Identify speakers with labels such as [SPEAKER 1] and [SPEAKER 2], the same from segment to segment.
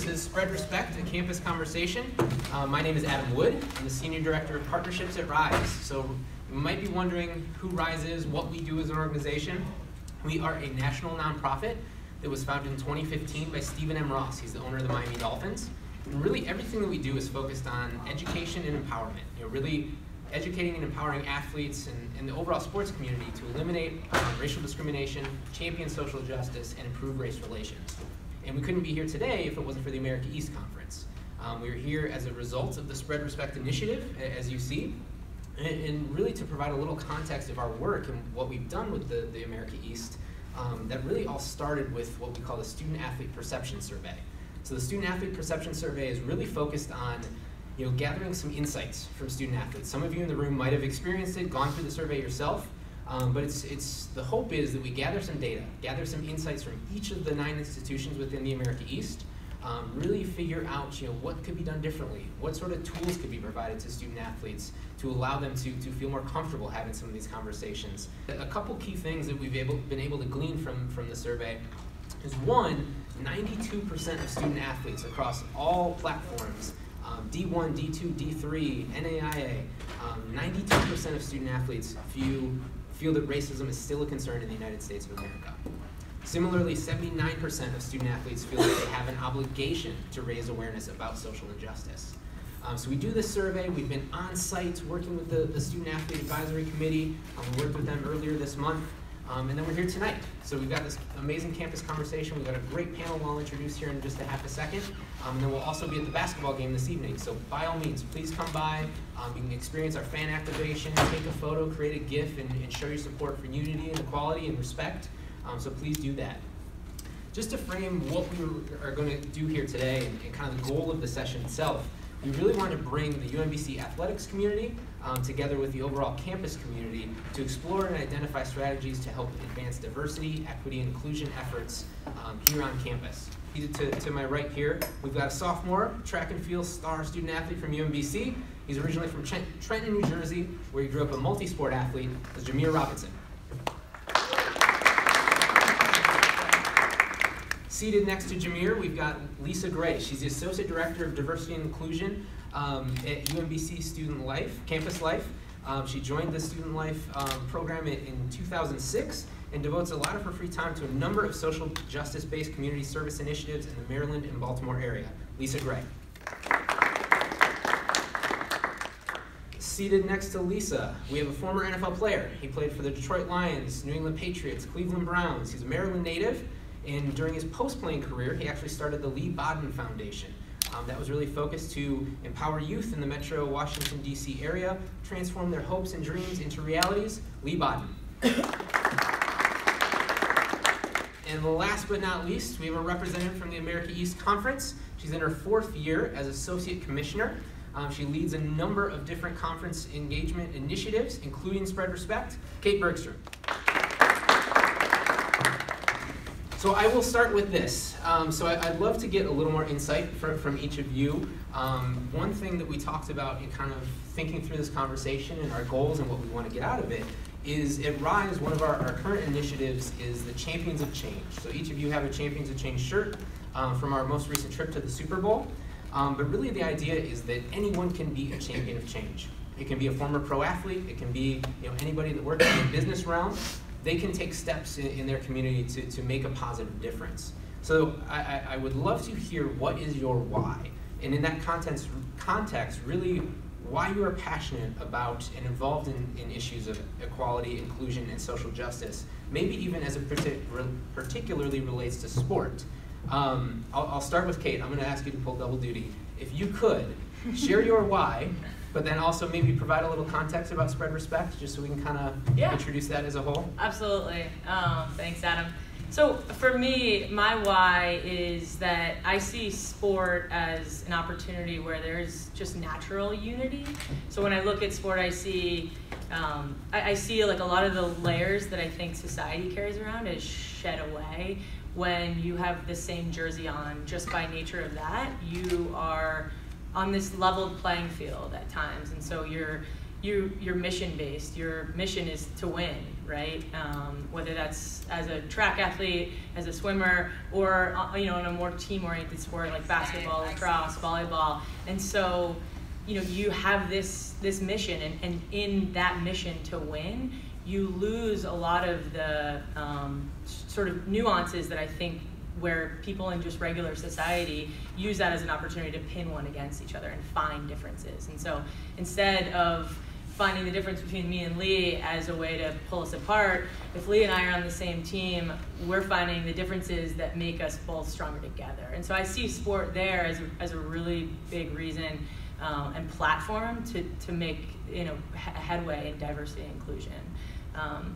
[SPEAKER 1] is Spread Respect, a campus conversation. My name is Adam Wood. I'm the Senior Director of Partnerships at RISE. So you might be wondering who RISE is, what we do as an organization. We are a national nonprofit that was founded in 2015 by Stephen M. Ross. He's the owner of the Miami Dolphins. And really everything that we do is focused on education and empowerment. Really educating and empowering athletes and the overall sports community to eliminate racial discrimination, champion social justice, and improve race relations. And we couldn't be here today if it wasn't for the America East Conference. We're here as a result of the Spread Respect initiative, as you see, and really to provide a little context of our work and what we've done with the America East. That really all started with what we call the Student Athlete Perception Survey. So the Student Athlete Perception Survey is really focused on gathering some insights from student athletes. Some of you in the room might have experienced it, gone through the survey yourself, but the hope is that we gather some data, gather some insights from each of the 9 institutions within the America East, really figure out what could be done differently, what sort of tools could be provided to student athletes to allow them to feel more comfortable having some of these conversations. A couple key things that we've been able to glean from the survey is one, 92% of student athletes across all platforms, D1, D2, D3, NAIA, 92% of student athletes feel that racism is still a concern in the United States of America. Similarly, 79% of student athletes feel that they have an obligation to raise awareness about social injustice. So we do this survey. We've been on site working with the Student Athlete Advisory Committee. We worked with them earlier this month. And then we're here tonight. So we've got this amazing campus conversation. We've got a great panel I'll introduce here in just a half a second. And then we'll also be at the basketball game this evening. So by all means, please come by. You can experience our fan activation, take a photo, create a GIF, and show your support for unity and equality and respect. So please do that. Just to frame what we are going to do here today and kind of the goal of the session itself, we really want to bring the UMBC athletics community together with the overall campus community to explore and identify strategies to help advance diversity, equity, and inclusion efforts here on campus. To my right here, we've got a sophomore track and field star student athlete from UMBC. He's originally from Trenton, New Jersey, where he grew up a multi-sport athlete, is Jameer Robinson. Seated next to Jameer, we've got Lisa Gray. She's the Associate Director of Diversity and Inclusion at UMBC Student Life, Campus Life. She joined the Student Life program in 2006 and devotes a lot of her free time to a number of social justice-based community service initiatives in the Maryland and Baltimore area. Lisa Gray. Seated next to Lisa, we have a former NFL player. He played for the Detroit Lions, New England Patriots, Cleveland Browns. He's a Maryland native. And during his post-playing career, he actually started the Leigh Bodden Foundation. That was really focused to empower youth in the metro Washington, D.C. area, transform their hopes and dreams into realities. Leigh Bodden. And last but not least, we have a representative from the America East Conference. She's in her 4th year as Associate Commissioner. She leads a number of different conference engagement initiatives, including Spread Respect. Kate Bergstrom. So I will start with this. So I'd love to get a little more insight from each of you. One thing that we talked about in kind of thinking through this conversation and our goals and what we want to get out of it is at RISE, one of our current initiatives is the Champions of Change. So each of you have a Champions of Change shirt from our most recent trip to the Super Bowl. But really the idea is that anyone can be a champion of change. It can be a former pro athlete. It can be anybody that works in the business realm. They can take steps in their community to make a positive difference. So I would love to hear what is your why, and in that context, really why you are passionate about and involved in issues of equality, inclusion, and social justice, maybe even as it particularly relates to sport. I'll start with Kate. I'm going to ask you to pull double duty. If you could, share your why, but then also maybe provide a little context about Spread Respect, just so we can kind of introduce that as a whole.
[SPEAKER 2] Absolutely. Thanks, Adam. So for me, my why is that I see sport as an opportunity where there's just natural unity. So when I look at sport, I see like a lot of the layers that I think society carries around is shed away when you have the same jersey on. Just by nature of that, you are on this leveled playing field at times, and so you're mission based. Your mission is to win, right? Whether that's as a track athlete, as a swimmer, or in a more team-oriented sport like basketball, lacrosse, volleyball. And so, you have this mission, and in that mission to win, you lose a lot of the sort of nuances that I think where people in just regular society use that as an opportunity to pin one against each other and find differences. And so instead of finding the difference between me and Leigh as a way to pull us apart, if Leigh and I are on the same team, we're finding the differences that make us both stronger together. And so I see sport there as a really big reason and platform to make headway in diversity and inclusion.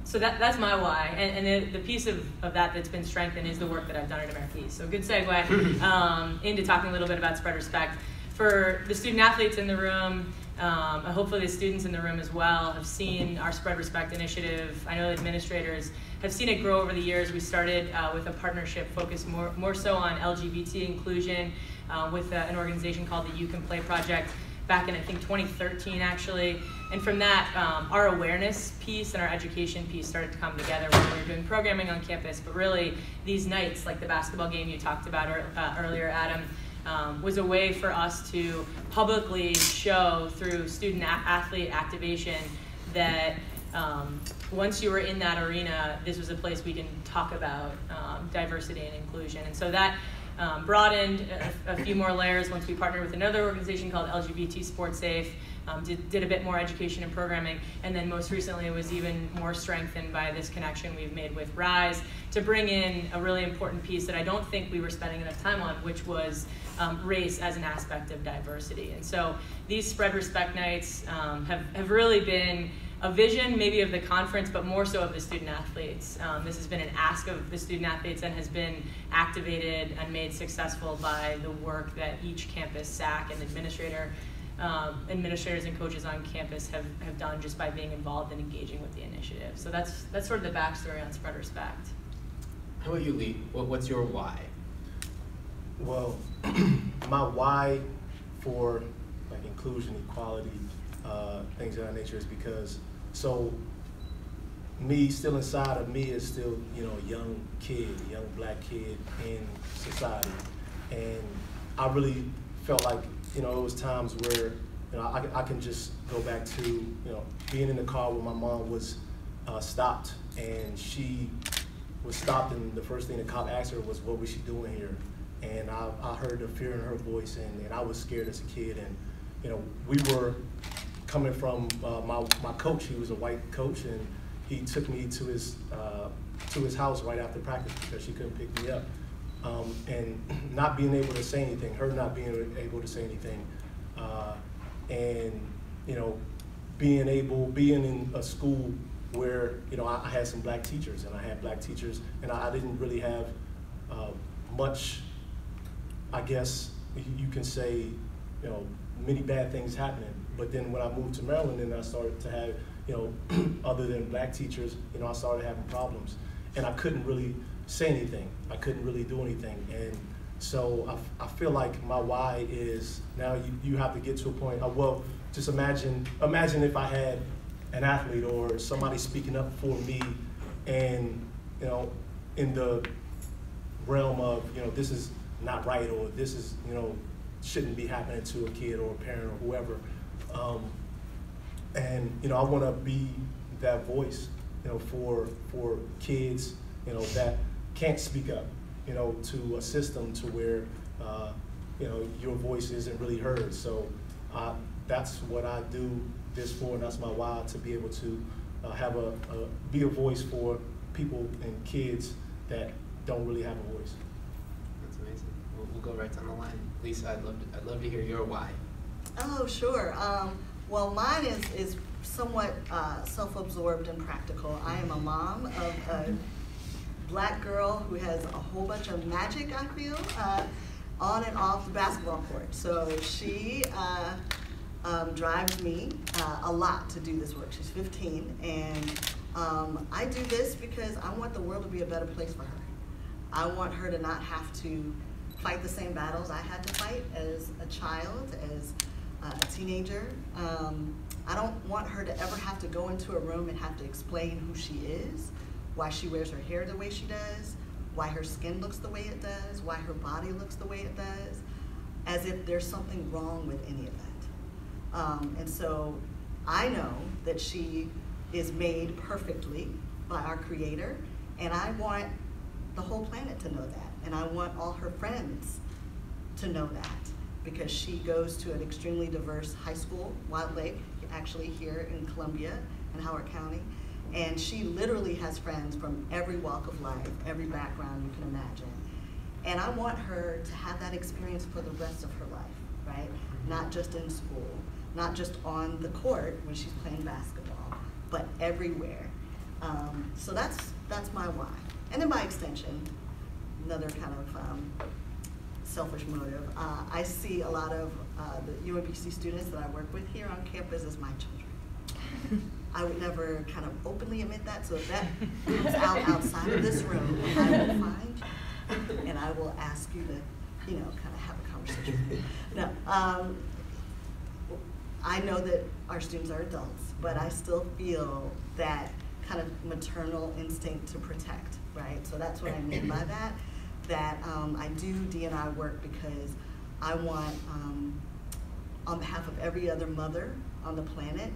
[SPEAKER 2] So that's my why, and the piece of that that's been strengthened is the work that I've done at America East. So good segue into talking a little bit about spread respect. For the student athletes in the room, hopefully the students in the room as well have seen our Spread Respect initiative. I know administrators have seen it grow over the years. We started with a partnership focused more so on LGBT inclusion with an organization called the You Can Play Project back in, I think, 2013 actually. And from that, our awareness piece and our education piece started to come together when we were doing programming on campus. But really, these nights, like the basketball game you talked about earlier, Adam, was a way for us to publicly show through student athlete activation that once you were in that arena, this was a place we can talk about diversity and inclusion. And so that broadened a few more layers once we partnered with another organization called LGBT Sport Safe, did a bit more education and programming, and then most recently it was even more strengthened by this connection we've made with RISE to bring in a really important piece that I don't think we were spending enough time on, which was race as an aspect of diversity. And so these Spread Respect Nights have really been a vision maybe of the conference, but more so of the student athletes. This has been an ask of the student athletes and has been activated and made successful by the work that each campus SAC and administrators and coaches on campus have done just by being involved and engaging with the initiative. So that's sort of the backstory on Spread Respect.
[SPEAKER 1] How about you, Leigh? What's your why?
[SPEAKER 3] Well, my why for like inclusion, equality, things of that nature is because me still inside of me is still a young kid, a young black kid in society, and I really felt like it was times where I can just go back to being in the car where my mom was stopped, and she was stopped, and the first thing the cop asked her was, what was she doing here? And I heard the fear in her voice, and I was scared as a kid. And we were coming from my coach. He was a white coach, and he took me to his house right after practice because she couldn't pick me up. And not being able to say anything, her not being able to say anything, and being in a school where I had some black teachers, and I had black teachers, and I didn't really have much, I guess you can say, many bad things happening. But then when I moved to Maryland, and I started to have, other than black teachers, I started having problems, and I couldn't really say anything. I couldn't really do anything. And so I feel like my why is now you have to get to a point of, well, just imagine if I had an athlete or somebody speaking up for me, and in the realm of this is not right, or this is shouldn't be happening to a kid or a parent or whoever, and I want to be that voice for kids that can't speak up, to a system to where your voice isn't really heard. So that's what I do this for, and that's my why, to be able to be a voice for people and kids that don't really have a voice.
[SPEAKER 1] That's amazing. We'll go right down the line. Lisa, I'd love to hear your why.
[SPEAKER 4] Oh, sure. Well, mine is somewhat self-absorbed and practical. I am a mom of a black girl who has a whole bunch of magic, I feel, on and off the basketball court. So she drives me a lot to do this work. She's 15, and I do this because I want the world to be a better place for her. I want her to not have to fight the same battles I had to fight as a child, as a teenager. I don't want her to ever have to go into a room and have to explain who she is, why she wears her hair the way she does, why her skin looks the way it does, why her body looks the way it does, as if there's something wrong with any of that. And so I know that she is made perfectly by our Creator, and I want the whole planet to know that, and I want all her friends to know that, because she goes to an extremely diverse high school, Wild Lake, actually here in Columbia in Howard County, and she literally has friends from every walk of life, every background you can imagine. And I want her to have that experience for the rest of her life, right? Not just in school, not just on the court when she's playing basketball, but everywhere. So that's my why. And then by extension, another kind of selfish motive, I see a lot of the UMBC students that I work with here on campus as my children. I would never kind of openly admit that, so if that comes out outside of this room, I will find you, and I will ask you to, kind of have a conversation. No, I know that our students are adults, but I still feel that kind of maternal instinct to protect, right? So that's what I mean by that. That I do D&I work because I want, on behalf of every other mother on the planet,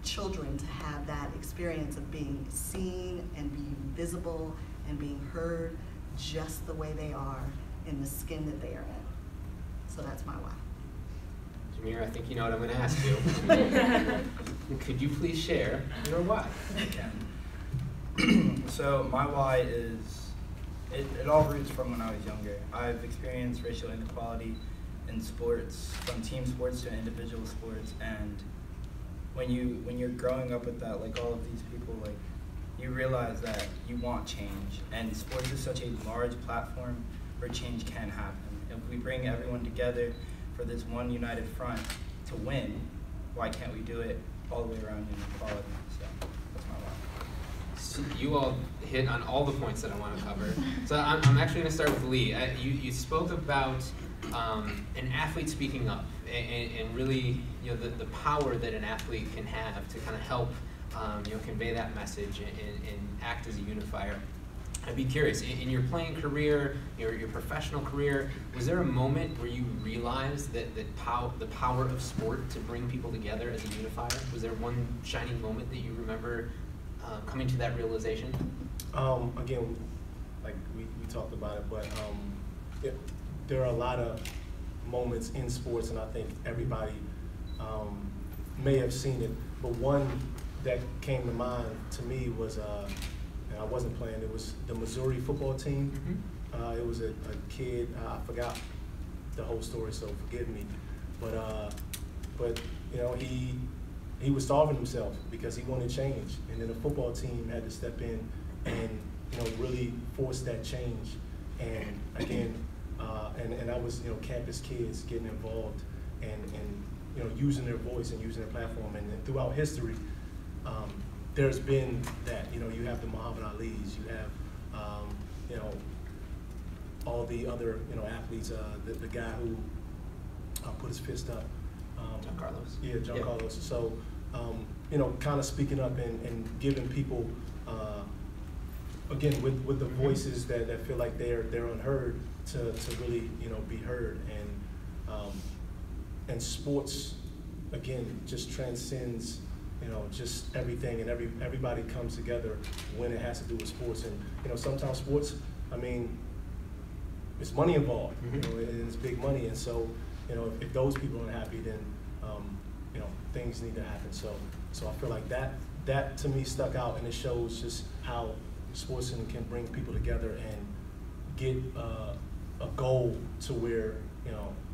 [SPEAKER 4] children to have that experience of being seen and being visible and being heard just the way they are in the skin that they are in. So that's my why.
[SPEAKER 1] Jameer, I think you know what I'm going to ask you. Could you please share your why?
[SPEAKER 5] I can. So my why is, it all roots from when I was younger. I've experienced racial inequality in sports, from team sports to individual sports, and when you're growing up with that, like all of these people, like you realize that you want change, and sports is such a large platform where change can happen. If we bring everyone together for this one united front to win, why can't we do it all the way around in equality? So that's my why.
[SPEAKER 1] So you all hit on all the points that I want to cover. So I'm actually going to start with Leigh. You spoke about an athlete speaking up and really the power that an athlete can have to kind of help convey that message and act as a unifier. I'd be curious, in your playing career, your professional career, was there a moment where you realized that the power of sport to bring people together as a unifier? Was there one shining moment that you remember coming to that realization?
[SPEAKER 3] Again, like we talked about it, but there are a lot of moments in sports, and I think everybody may have seen it, but one that came to mind to me was, and I wasn't playing, it was the Missouri football team. Mm-hmm. It was a kid, I forgot the whole story, so forgive me, but he was starving himself because he wanted change, and then the football team had to step in and really force that change. And again, and that was campus kids getting involved and using their voice and using their platform. And throughout history, there's been that. You have the Muhammad Ali's, you have all the other athletes. The guy who put his fist up.
[SPEAKER 1] John Carlos.
[SPEAKER 3] Yeah, John Carlos. So kind of speaking up and giving people again with the voices that feel like they're unheard to really be heard. And sports again just transcends just everything, and everybody comes together when it has to do with sports. And sometimes sports, I mean, it's money involved.
[SPEAKER 1] Mm-hmm.
[SPEAKER 3] And it's big money, and so if those people aren't happy, then things need to happen. So I feel like that to me stuck out, and it shows just how sports can bring people together and get a goal to where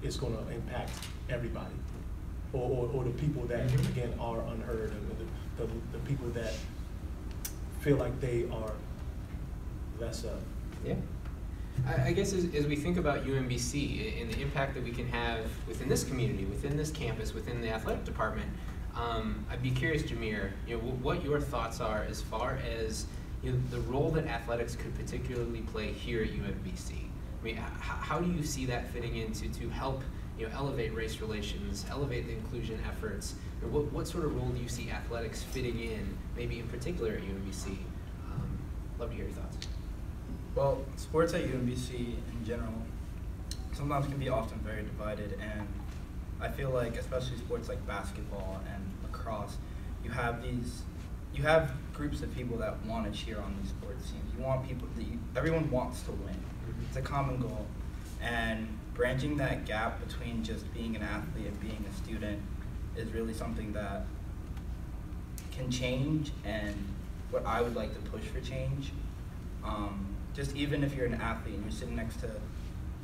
[SPEAKER 3] it's going to impact everybody, or the people that again are unheard, and the people that feel like they are less of.
[SPEAKER 1] Yeah. I guess as we think about UMBC and the impact that we can have within this community, within this campus, within the athletic department, I'd be curious, Jameer, what your thoughts are as far as the role that athletics could particularly play here at UMBC. I mean, how do you see that fitting into to help elevate race relations, elevate the inclusion efforts? Or what sort of role do you see athletics fitting in, maybe in particular at UMBC? Love to hear your thoughts.
[SPEAKER 5] Well, sports at UMBC in general sometimes can be often very divided, and I feel like, especially sports like basketball and lacrosse, you have groups of people that want to cheer on these sports teams. You want people everyone wants to win. It's a common goal, and branching that gap between just being an athlete and being a student is really something that can change, and what I would like to push for change. Just even if you're an athlete and you're sitting next to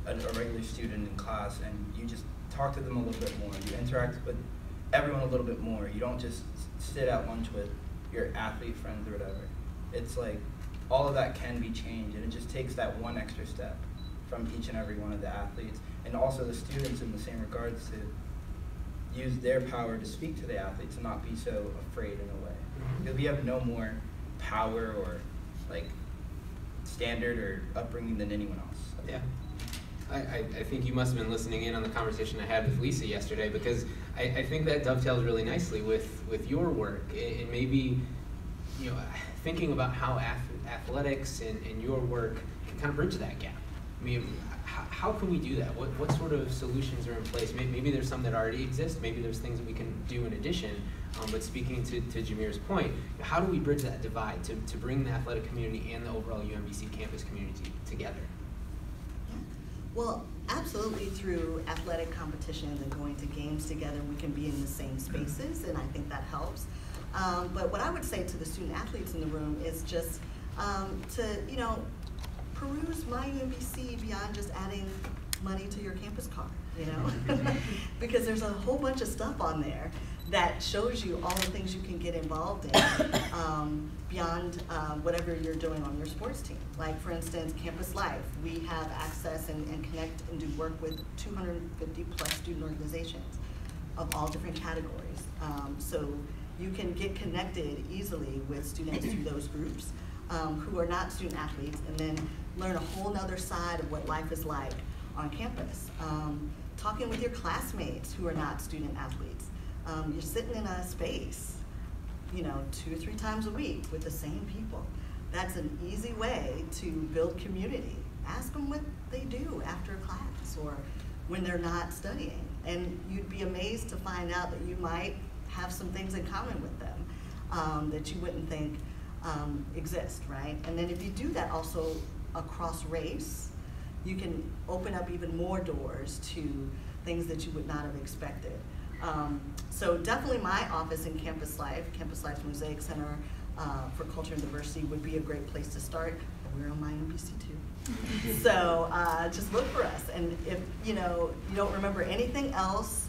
[SPEAKER 5] a regular student in class and you just talk to them a little bit more, you interact with everyone a little bit more, you don't just sit at lunch with your athlete friends or whatever. It's like all of that can be changed, and it just takes that one extra step from each and every one of the athletes, and also the students in the same regards, to use their power to speak to the athletes and not be so afraid in a way. Because we have no more power or like standard or upbringing than anyone else.
[SPEAKER 1] Yeah. I think you must have been listening in on the conversation I had with Lisa yesterday, because I think that dovetails really nicely with your work. And maybe, thinking about how athletics and your work can kind of bridge that gap. I mean, how can we do that? What sort of solutions are in place? Maybe there's some that already exist. Maybe there's things that we can do in addition. But speaking to Jameer's point, how do we bridge that divide to bring the athletic community and the overall UMBC campus community together?
[SPEAKER 4] Well, absolutely, through athletic competitions and going to games together, we can be in the same spaces, and I think that helps. But what I would say to the student athletes in the room is just to, peruse my UMBC beyond just adding money to your campus card, because there's a whole bunch of stuff on there that shows you all the things you can get involved in beyond whatever you're doing on your sports team. Like, for instance, Campus Life. We have access and connect and do work with 250 plus student organizations of all different categories. So you can get connected easily with students through those groups who are not student athletes, and then learn a whole nother side of what life is like on campus. Talking with your classmates who are not student athletes. You're sitting in a space, 2 or 3 times a week with the same people. That's an easy way to build community. Ask them what they do after class or when they're not studying. And you'd be amazed to find out that you might have some things in common with them that you wouldn't think exist, right? And then if you do that also across race, you can open up even more doors to things that you would not have expected. So definitely my office in Campus Life's Mosaic Center for Culture and Diversity would be a great place to start. We're on my UMBC too. So just look for us. And if you don't remember anything else,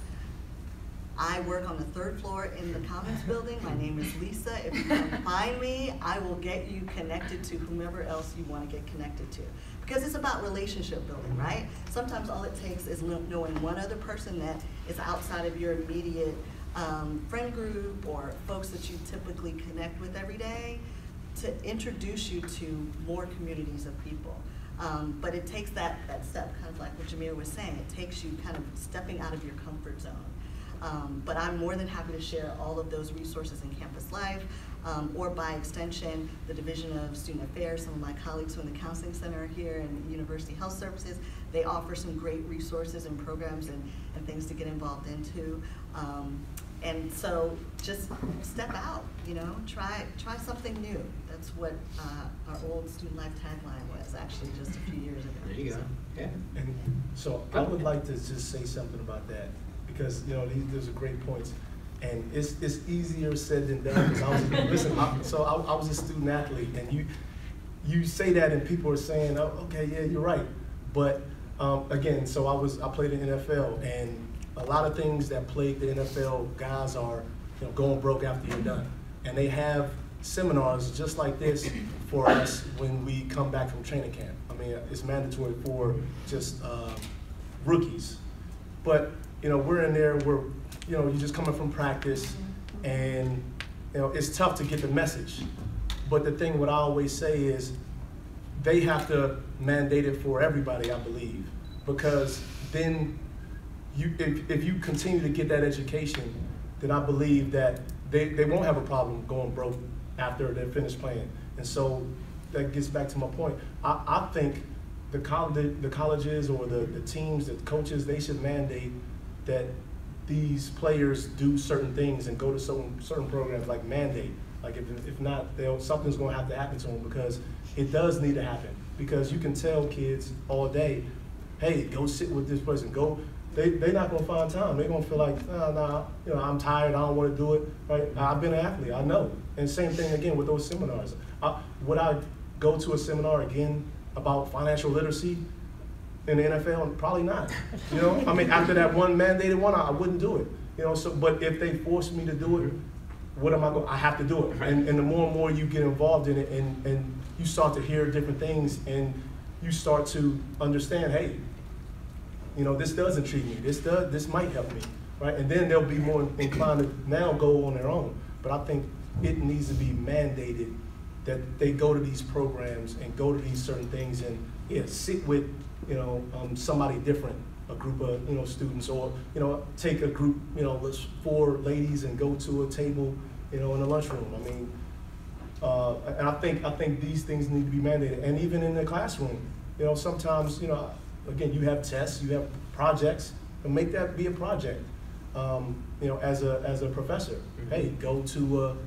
[SPEAKER 4] I work on the 3rd floor in the Commons building. My name is Lisa. If you come find me, I will get you connected to whomever else you want to get connected to. Because it's about relationship building, right? Sometimes all it takes is knowing one other person that is outside of your immediate friend group or folks that you typically connect with every day to introduce you to more communities of people. But it takes that step, kind of like what Jameer was saying. It takes you kind of stepping out of your comfort zone. But I'm more than happy to share all of those resources in Campus Life, or by extension, the Division of Student Affairs. Some of my colleagues from the Counseling Center here and University Health Services, they offer some great resources and programs and things to get involved into. And so just step out, try something new. That's what our old Student Life tagline was actually just a few years ago.
[SPEAKER 1] There you go. Yeah.
[SPEAKER 3] And so I would like to just say something about that, because these are great points, and it's easier said than done. Because I was a student athlete, and you say that, and people are saying, "Oh, okay, yeah, you're right." But again, so I played in the NFL, and a lot of things that plague the NFL guys are going broke after you're done, and they have seminars just like this for us when we come back from training camp. I mean, it's mandatory for just rookies, but we're in there, you're just coming from practice, and it's tough to get the message. But the thing, what I always say is, they have to mandate it for everybody, I believe, because then if you continue to get that education, then I believe that they won't have a problem going broke after they're finished playing. And so that gets back to my point. I think the colleges or the teams, the coaches, they should mandate that these players do certain things and go to certain programs, like mandate. Like if not, something's going to have to happen to them, because it does need to happen. Because you can tell kids all day, hey, go sit with this person. They're not going to find time. They're going to feel like, nah, I'm tired. I don't want to do it. Right? I've been an athlete. I know. And same thing again with those seminars. Would I go to a seminar again about financial literacy in the NFL? Probably not. I mean, after that one mandated one, I wouldn't do it. So, but if they force me to do it, what am I going? I have to do it. And the more and more you get involved in it, and you start to hear different things, and you start to understand, hey, this does intrigue me. This might help me, right? And then they'll be more inclined to now go on their own. But I think it needs to be mandated that they go to these programs and go to these certain things and sit with somebody different, a group of students, or take a group 4 ladies and go to a table in the lunchroom. I mean, and I think these things need to be mandated. And even in the classroom, sometimes again, you have tests, you have projects, and make that be a project. As a professor, mm-hmm. Hey, go to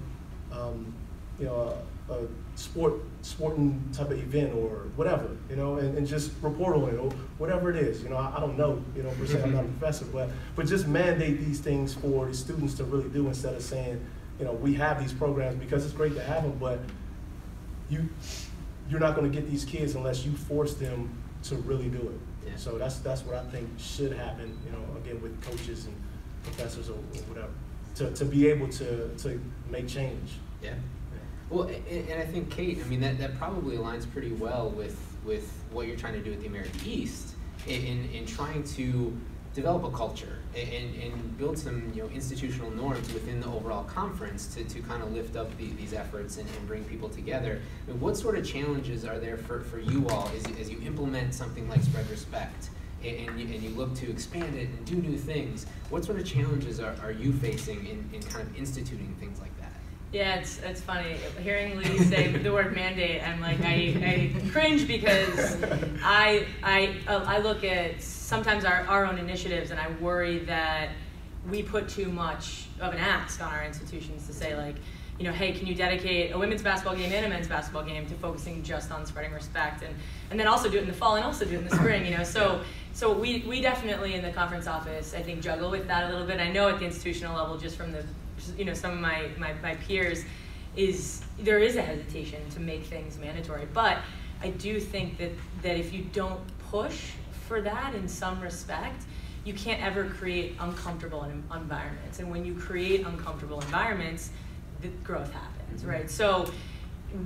[SPEAKER 3] a sporting type of event or whatever, and just report on it or whatever it is. I don't know, per se, I'm not a professor, but just mandate these things for the students to really do, instead of saying, we have these programs because it's great to have them, but you're not going to get these kids unless you force them to really do it. Yeah. So that's what I think should happen, again, with coaches and professors or whatever, to be able to make change.
[SPEAKER 1] Yeah. Well, and I think, Kate, I mean, that probably aligns pretty well with what you're trying to do at the American East in trying to develop a culture and build some institutional norms within the overall conference to kind of lift up these efforts and bring people together. I mean, what sort of challenges are there for you all as you implement something like Spread Respect and you look to expand it and do new things? What sort of challenges are you facing in kind of instituting things like that?
[SPEAKER 2] Yeah, it's funny hearing Leigh say the word mandate. I'm like, I cringe, because I look at sometimes our own initiatives, and I worry that we put too much of an ask on our institutions to say, like, hey, can you dedicate a women's basketball game and a men's basketball game to focusing just on spreading respect, and then also do it in the fall and also do it in the spring, So we definitely in the conference office, I think, juggle with that a little bit. I know at the institutional level, just from the some of my peers, there is a hesitation to make things mandatory. But I do think that if you don't push for that in some respect, you can't ever create uncomfortable environments. And when you create uncomfortable environments, the growth happens, right? So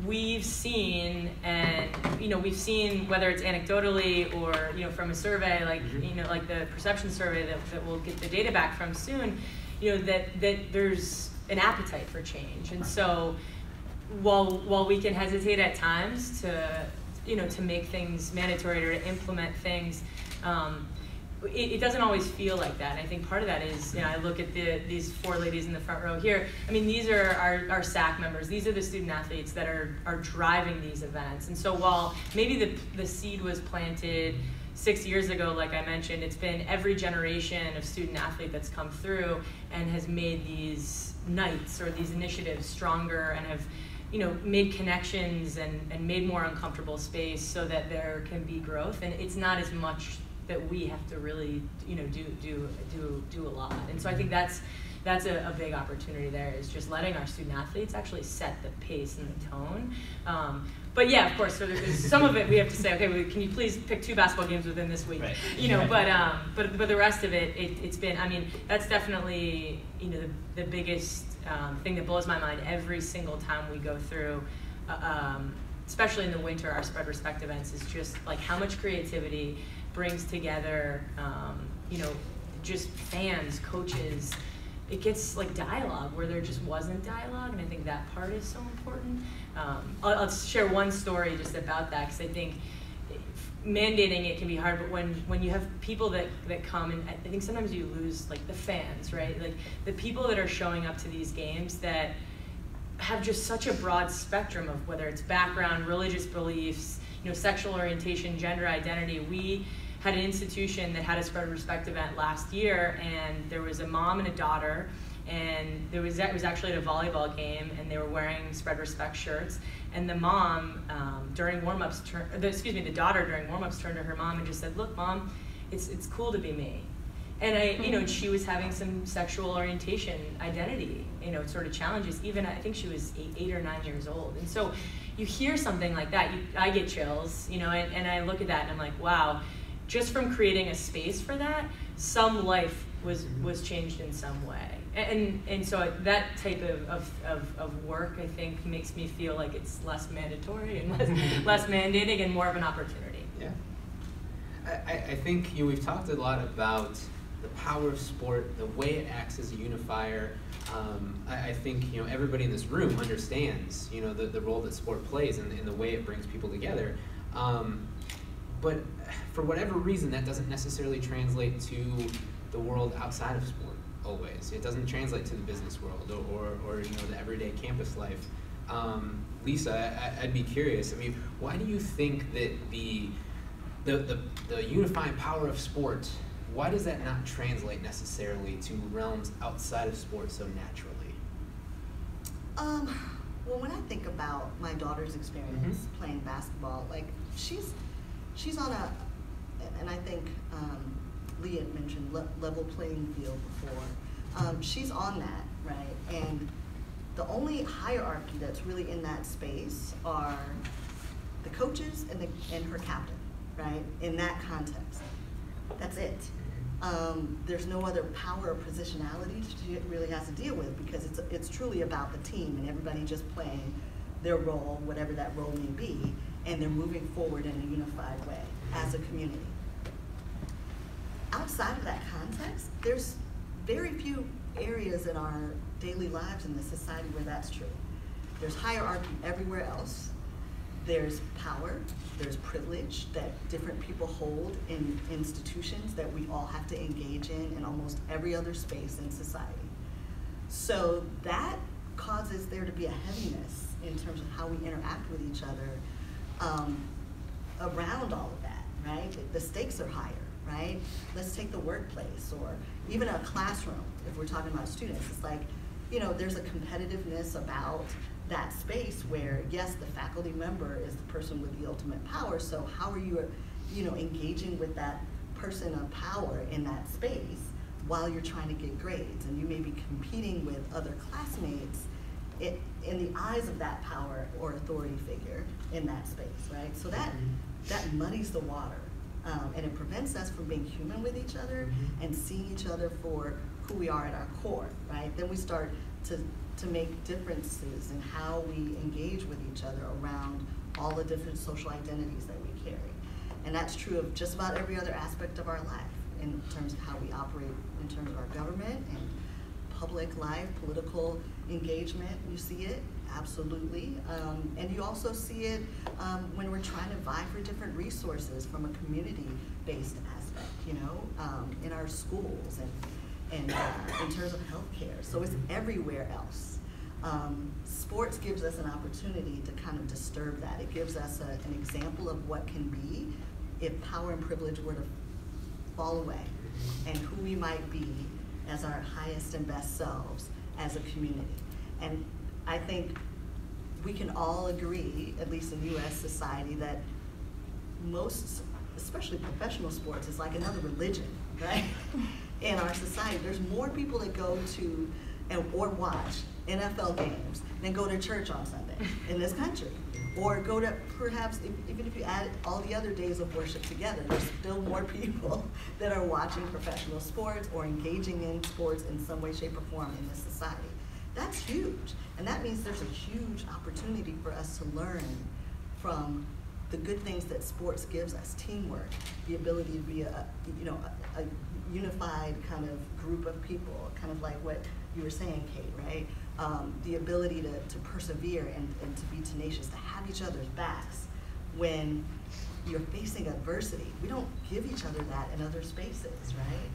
[SPEAKER 2] we've seen, whether it's anecdotally or from a survey, like like the perception survey that we'll get the data back from soon, that there's an appetite for change. And so while we can hesitate at times to make things mandatory or to implement things, it doesn't always feel like that. And I think part of that is, I look at these 4 ladies in the front row here. I mean, these are our SAC members. These are the student athletes that are driving these events. And so while maybe the seed was planted 6 years ago, like I mentioned, it's been every generation of student athlete that's come through and has made these nights or these initiatives stronger and have made connections and made more uncomfortable space so that there can be growth. And it's not as much that we have to really do a lot. And so I think that's a big opportunity there, is just letting our student athletes actually set the pace and the tone. But yeah, of course, so there's some of it we have to say, okay, can you please pick 2 basketball games within this week? Right. But the rest of it's been, I mean, that's definitely the biggest thing that blows my mind every single time we go through, especially in the winter, our Spread Respect events, is just like how much creativity brings together, just fans, coaches. It gets like dialogue where there just wasn't dialogue, and I think that part is so important. I'll share one story just about that, because I think mandating it can be hard, but when you have people that come, and I think sometimes you lose like the fans, right? Like the people that are showing up to these games that have just such a broad spectrum of whether it's background, religious beliefs, sexual orientation, gender identity. We had an institution that had a Spread Respect event last year, and there was a mom and a daughter, and it was actually at a volleyball game, and they were wearing Spread Respect shirts. And the mom, during warm-ups, the daughter during warm-ups turned to her mom and just said, "Look, Mom, it's cool to be me." And she was having some sexual orientation identity, sort of challenges. Even I think she was 8 or 9 years old. And so you hear something like that, I get chills, and I look at that and I'm like, wow, just from creating a space for that, some life was changed in some way. And so that type of work, I think, makes me feel like it's less mandatory and less mandating and more of an opportunity.
[SPEAKER 1] Yeah. I think we've talked a lot about the power of sport, the way it acts as a unifier. I think everybody in this room understands the role that sport plays and the way it brings people together. But for whatever reason, that doesn't necessarily translate to the world outside of sport. Always, it doesn't translate to the business world or the everyday campus life. Lisa, I'd be curious. I mean, why do you think that the unifying power of sport, why does that not translate necessarily to realms outside of sport so naturally?
[SPEAKER 4] Well, when I think about my daughter's experience playing basketball, like she's on a, and I think Leigh had mentioned level playing field before. She's on that, right? And the only hierarchy that's really in that space are the coaches and her captain, right? In that context, that's it. There's no other power or positionality she really has to deal with, because it's truly about the team and everybody just playing their role, whatever that role may be, and they're moving forward in a unified way as a community. Outside of that context, there's very few areas in our daily lives in this society where that's true. There's hierarchy everywhere else. There's power, there's privilege that different people hold in institutions that we all have to engage in almost every other space in society. So that causes there to be a heaviness in terms of how we interact with each other around all of that, right? The stakes are higher, right? Let's take the workplace or even a classroom, if we're talking about students. It's like, there's a competitiveness about that space where, yes, the faculty member is the person with the ultimate power, so how are you, engaging with that person of power in that space while you're trying to get grades? And you may be competing with other classmates in the eyes of that power or authority figure in that space, right? So that muddies the water, and it prevents us from being human with each other and seeing each other for who we are at our core, right? Then we start to make differences in how we engage with each other around all the different social identities that we carry. And that's true of just about every other aspect of our life in terms of how we operate in terms of our government and public life, political engagement. You see it, absolutely. And you also see it when we're trying to vie for different resources from a community-based aspect, in our schools and in terms of healthcare. So it's everywhere else. Sports gives us an opportunity to kind of disturb that. It gives us an example of what can be if power and privilege were to fall away, and who we might be as our highest and best selves as a community. And I think we can all agree, at least in U.S. society, that most, especially professional sports, is like another religion, right? In our society, there's more people that go to or watch NFL games than go to church on Sunday in this country. Or go to, perhaps, even if you add all the other days of worship together, there's still more people that are watching professional sports or engaging in sports in some way, shape, or form in this society. That's huge. And that means there's a huge opportunity for us to learn from the good things that sports gives us: teamwork, the ability to be a unified kind of group of people, kind of like what you were saying, Kate, right? The ability to persevere and to be tenacious, to have each other's backs when you're facing adversity. We don't give each other that in other spaces, right?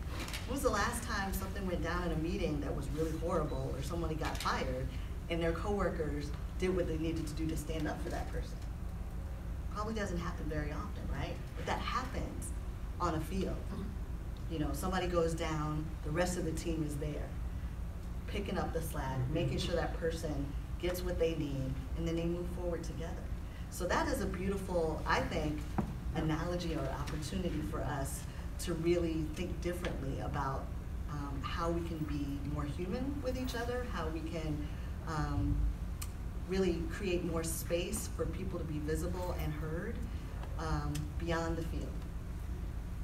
[SPEAKER 4] When was the last time something went down in a meeting that was really horrible, or somebody got fired and their coworkers did what they needed to do to stand up for that person? Probably doesn't happen very often, right? But that happens on a field. You know, somebody goes down, the rest of the team is there, picking up the slack, making sure that person gets what they need, and then they move forward together. So that is a beautiful, I think, analogy or opportunity for us to really think differently about how we can be more human with each other, how we can really create more space for people to be visible and heard beyond the field.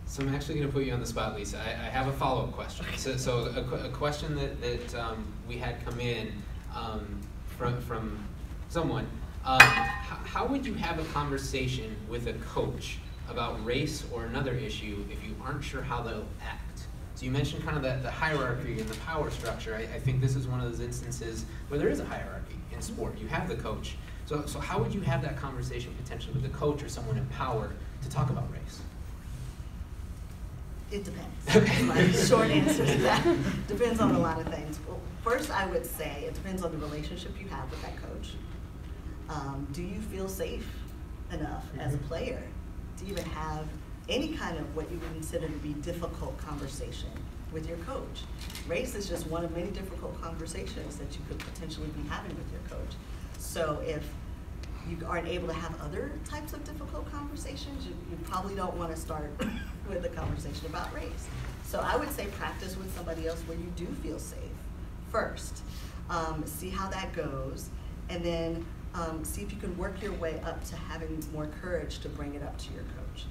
[SPEAKER 4] So
[SPEAKER 1] I'm actually going to put you on the spot, Lisa. I have a follow-up question. So a question that we had come in from someone. How would you have a conversation with a coach about race or another issue if you aren't sure how they'll act? So you mentioned kind of the hierarchy and the power structure. I think this is one of those instances where there is a hierarchy in sport. You have the coach. So how would you have that conversation potentially with the coach or someone in power to talk about race?
[SPEAKER 4] It depends. My short answer to that depends on a lot of things. Well, first, I would say it depends on the relationship you have with that coach. Do you feel safe enough as a player to even have any kind of what you would consider to be difficult conversation with your coach? Race is just one of many difficult conversations that you could potentially be having with your coach. So if you aren't able to have other types of difficult conversations, you probably don't want to start with a conversation about race. So I would say practice with somebody else where you do feel safe first. See how that goes, and then see if you can work your way up to having more courage to bring it up to your coach.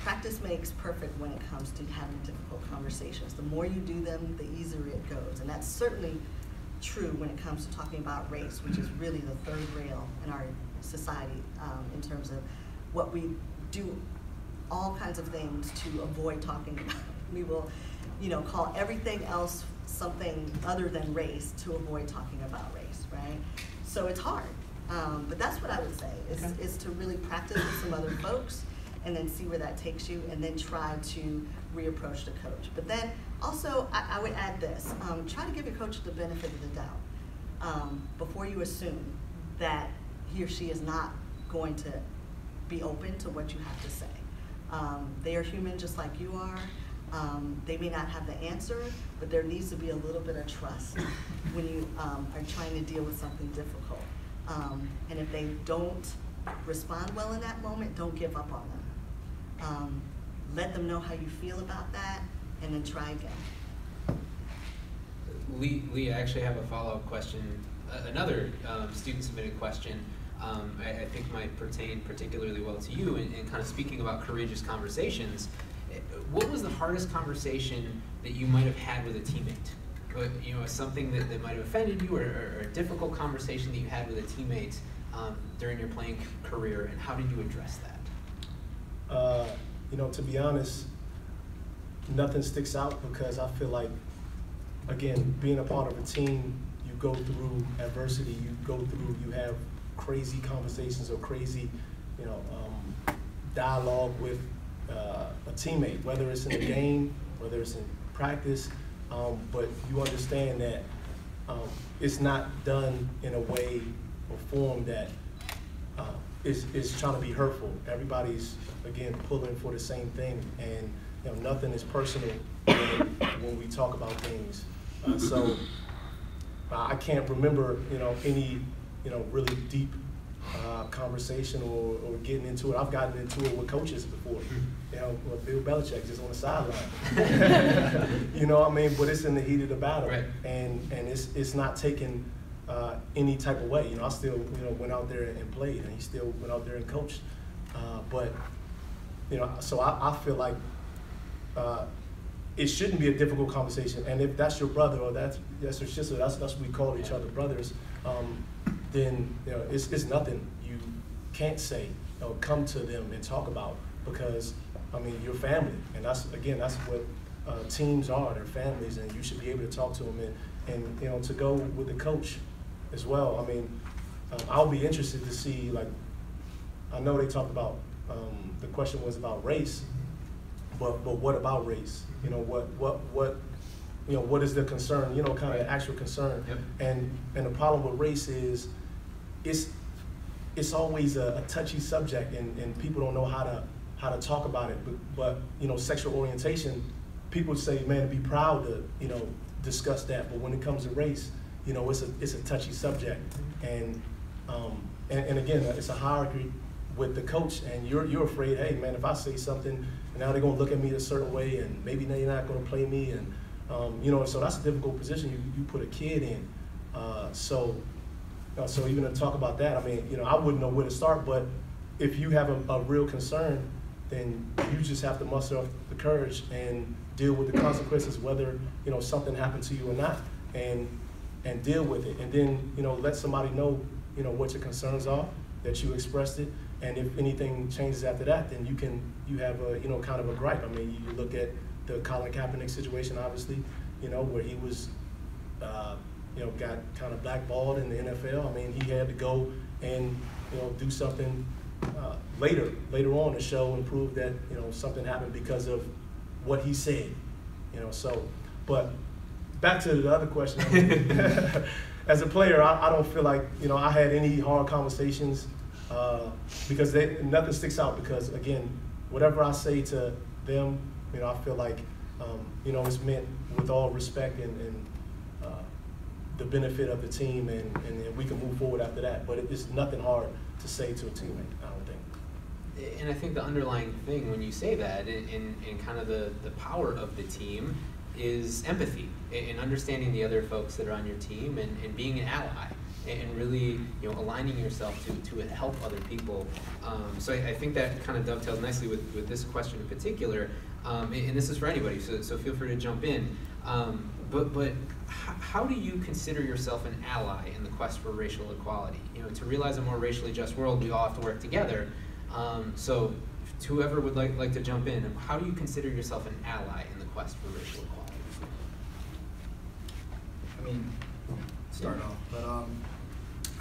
[SPEAKER 4] Practice makes perfect when it comes to having difficult conversations. The more you do them, the easier it goes. And that's certainly true when it comes to talking about race, which is really the third rail in our society in terms of what we do, all kinds of things to avoid talking about. We will, call everything else something other than race to avoid talking about race, right? So it's hard, but that's what I would say, is to really practice with some other folks and then see where that takes you, and then try to reapproach the coach. But then also, I would add this, try to give your coach the benefit of the doubt before you assume that he or she is not going to be open to what you have to say. They are human just like you are. They may not have the answer, but there needs to be a little bit of trust when you are trying to deal with something difficult. And if they don't respond well in that moment, don't give up on them. Let them know how you feel about that, and then try again.
[SPEAKER 1] Leigh, I actually have a follow-up question. Another student-submitted question I think might pertain particularly well to you in kind of speaking about courageous conversations. What was the hardest conversation that you might have had with a teammate? Something that might have offended you, or a difficult conversation that you had with a teammate during your playing career, and how did you address that?
[SPEAKER 3] To be honest, nothing sticks out, because I feel like, again, being a part of a team, you go through adversity, you have crazy conversations or crazy, dialogue with a teammate, whether it's in a game, whether it's in practice, but you understand that it's not done in a way or form that is trying to be hurtful. Everybody's, again, pulling for the same thing, and nothing is personal when we talk about things. So I can't remember any really deep conversation or getting into it. I've gotten into it with coaches before. With Bill Belichick just on the sideline. But it's in the heat of the battle,
[SPEAKER 1] right.
[SPEAKER 3] and it's not taken any type of way. I still went out there and played, and he still went out there and coached. But so I feel like it shouldn't be a difficult conversation. And if that's your brother or that's your sister, that's what we call each other, brothers. Then it's nothing you can't say. Come to them and talk about, because you're family, and that's what teams are. They're families, and you should be able to talk to them and to go with the coach as well. I'll be interested to see, like, I know they talk about the question was about race, but what about race? You know, what is the concern? You know, kind of actual concern.
[SPEAKER 1] Yep.
[SPEAKER 3] And the problem with race is, it's always a touchy subject, and people don't know how to talk about it. But you know, sexual orientation, people say, man, be proud to, you know, discuss that. But when it comes to race, you know, it's a touchy subject, and again, it's a hierarchy with the coach, and you're afraid, hey man, if I say something, and now they're gonna look at me a certain way, and maybe they're not gonna play me, and you know, so that's a difficult position you put a kid in. So even to talk about that, I mean, you know, I wouldn't know where to start, but if you have a real concern, then you just have to muster up the courage and deal with the consequences, whether, you know, something happened to you or not, and deal with it. And then, you know, let somebody know, you know, what your concerns are, that you expressed it, and if anything changes after that, then you have a, you know, kind of a gripe. I mean, you look at the Colin Kaepernick situation, obviously, you know, where he was, you know, got kind of blackballed in the NFL. I mean, he had to go and, you know, do something later on to show and prove that, you know, something happened because of what he said, you know. So, but back to the other question. I mean, as a player, I don't feel like, you know, I had any hard conversations because nothing sticks out, because again, whatever I say to them, you know, I feel like, you know, it's meant with all respect and the benefit of the team, and we can move forward after that. But it's nothing hard to say to a teammate, I don't think.
[SPEAKER 1] And I think the underlying thing when you say that, in kind of the power of the team, is empathy and understanding the other folks that are on your team, and being an ally, and really, you know, aligning yourself to help other people. So I think that kind of dovetails nicely with this question in particular, and this is for anybody, so feel free to jump in. But how do you consider yourself an ally in the quest for racial equality? You know, to realize a more racially just world, we all have to work together. So whoever would like to jump in, how do you consider yourself an ally in the quest for racial equality?
[SPEAKER 5] I mean, start off, but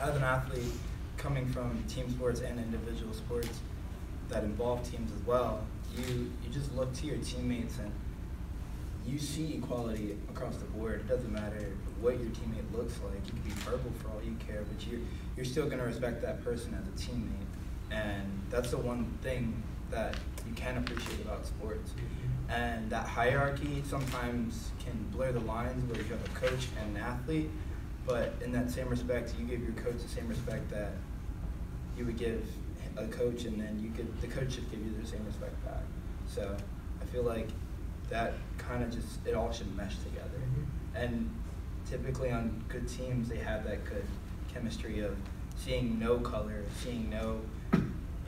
[SPEAKER 5] as an athlete coming from team sports and individual sports that involve teams as well, you just look to your teammates and you see equality across the board. It doesn't matter what your teammate looks like. You can be purple for all you care, but you're still going to respect that person as a teammate. And that's the one thing that you can appreciate about sports. And that hierarchy sometimes can blur the lines where you have a coach and an athlete, but in that same respect, you give your coach the same respect that you would give a coach, and then the coach should give you the same respect back. So I feel like that kind of just, it all should mesh together. And typically on good teams, they have that good chemistry of seeing no color, seeing no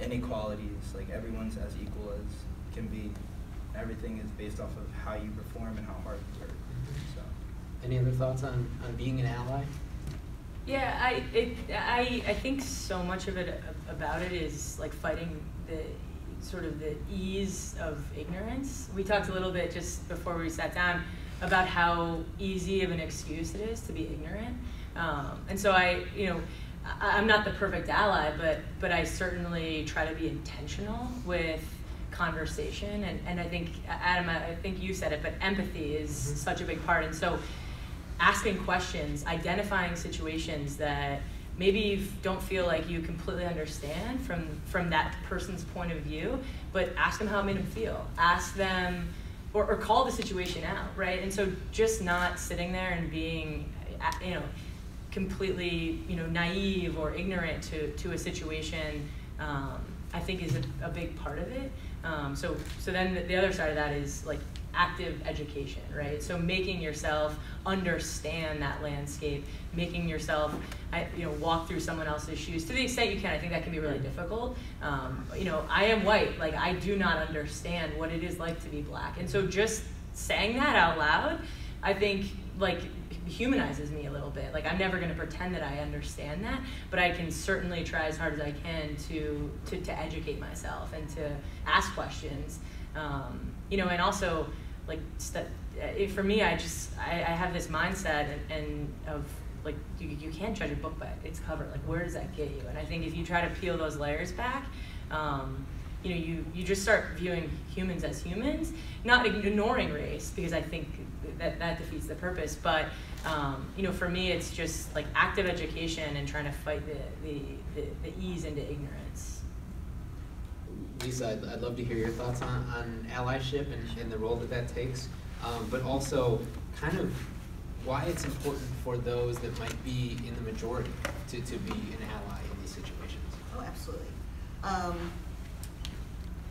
[SPEAKER 5] inequalities, like everyone's as equal as can be. Everything is based off of how you perform and how hard you work. So,
[SPEAKER 1] any other thoughts on being an ally?
[SPEAKER 2] Yeah, I think so much of it about it is like fighting the sort of the ease of ignorance. We talked a little bit just before we sat down about how easy of an excuse it is to be ignorant, and so I'm not the perfect ally, but I certainly try to be intentional with conversation, and I think, Adam, I think you said it, but empathy is such a big part. And so asking questions, identifying situations that maybe you don't feel like you completely understand from that person's point of view, but ask them how it made them feel. Ask them, or call the situation out, right? And so just not sitting there and being, completely, naive or ignorant to a situation, I think is a big part of it. So then the other side of that is like active education, right? So making yourself understand that landscape, making yourself, walk through someone else's shoes to the extent you can. I think that can be really difficult. I am white. Like, I do not understand what it is like to be black. And so just saying that out loud, I think, like, humanizes me a little bit. Like, I'm never going to pretend that I understand that, but I can certainly try as hard as I can to educate myself and to ask questions. And also, like, for me, I have this mindset and of like, you can't judge a book by its cover. Like, where does that get you? And I think if you try to peel those layers back, you just start viewing humans as humans, not ignoring race, because I think that defeats the purpose. But for me, it's just like active education and trying to fight the ease into ignorance.
[SPEAKER 1] Lisa, I'd love to hear your thoughts on allyship and the role that takes, but also kind of why it's important for those that might be in the majority to be an ally in these situations.
[SPEAKER 4] Oh, absolutely.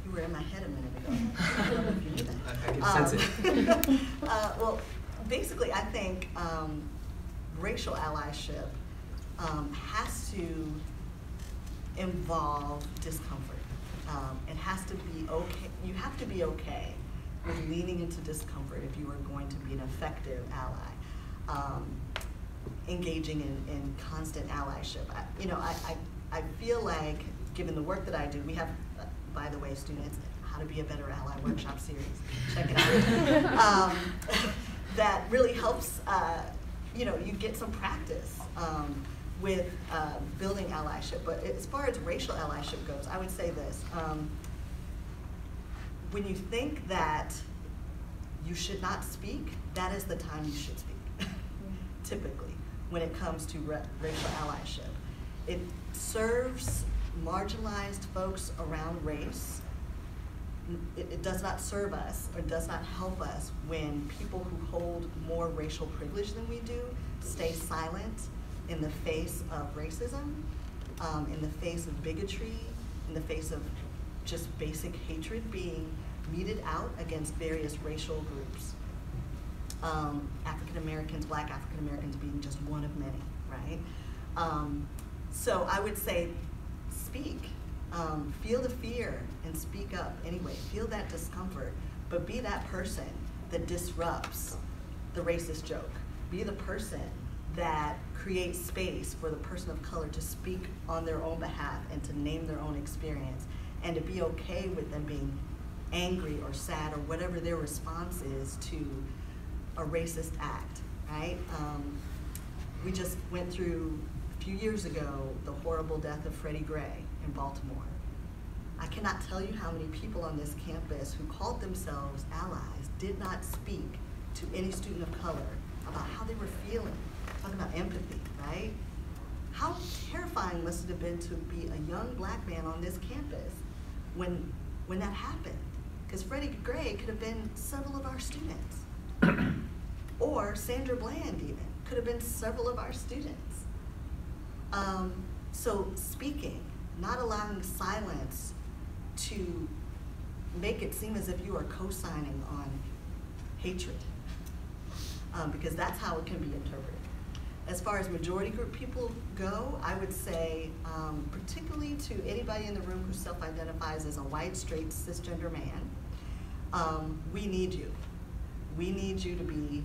[SPEAKER 4] You were in my head a minute ago. I don't know if you knew that.
[SPEAKER 1] I can sense it.
[SPEAKER 4] Well, basically, I think racial allyship has to involve discomfort. It has to be okay. You have to be okay with leaning into discomfort if you are going to be an effective ally. Engaging in constant allyship. I feel like, given the work that I do, we have, by the way, students, How to Be a Better Ally workshop series. Check it out. That really helps, you get some practice with building allyship. But as far as racial allyship goes, I would say this. When you think that you should not speak, that is the time you should speak, typically, when it comes to racial allyship. It serves marginalized folks around race. It does not serve us or does not help us when people who hold more racial privilege than we do stay silent in the face of racism, in the face of bigotry, in the face of just basic hatred being meted out against various racial groups. African Americans, Black African Americans being just one of many, right? So I would say speak, feel the fear and speak up anyway, feel that discomfort, but be that person that disrupts the racist joke. Be the person that creates space for the person of color to speak on their own behalf and to name their own experience, and to be okay with them being angry or sad or whatever their response is to a racist act, right? We just went through, a few years ago, the horrible death of Freddie Gray in Baltimore. I cannot tell you how many people on this campus who called themselves allies did not speak to any student of color about how they were feeling, talking about empathy, right? How terrifying must it have been to be a young Black man on this campus when that happened? Because Freddie Gray could have been several of our students. Or Sandra Bland even, could have been several of our students. So speaking, not allowing silence to make it seem as if you are co-signing on hatred, because that's how it can be interpreted. As far as majority group people go, I would say, particularly to anybody in the room who self-identifies as a white, straight, cisgender man, we need you. We need you to be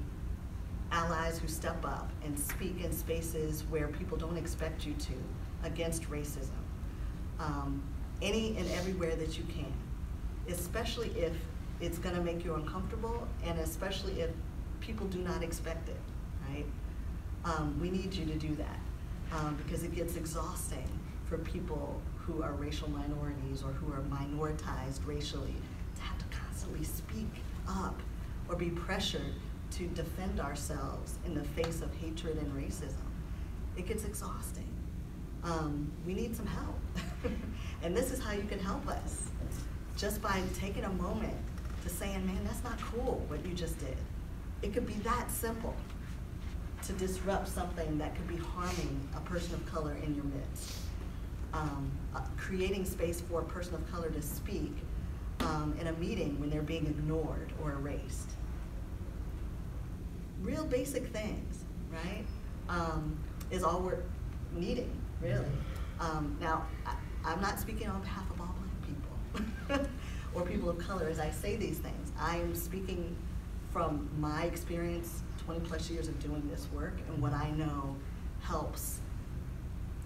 [SPEAKER 4] allies who step up and speak in spaces where people don't expect you to, against racism, any and everywhere that you can, especially if it's gonna make you uncomfortable, and especially if people do not expect it, right? We need you to do that, because it gets exhausting for people who are racial minorities or who are minoritized racially to have to constantly speak up or be pressured to defend ourselves in the face of hatred and racism. It gets exhausting. We need some help. And this is how you can help us. Just by taking a moment to saying, man, that's not cool what you just did. It could be that simple to disrupt something that could be harming a person of color in your midst. Creating space for a person of color to speak in a meeting when they're being ignored or erased. Real basic things, right? Is all we're needing, really. Now, I'm not speaking on behalf of all Black people or people of color as I say these things. I am speaking from my experience, 20 plus years of doing this work, and what I know helps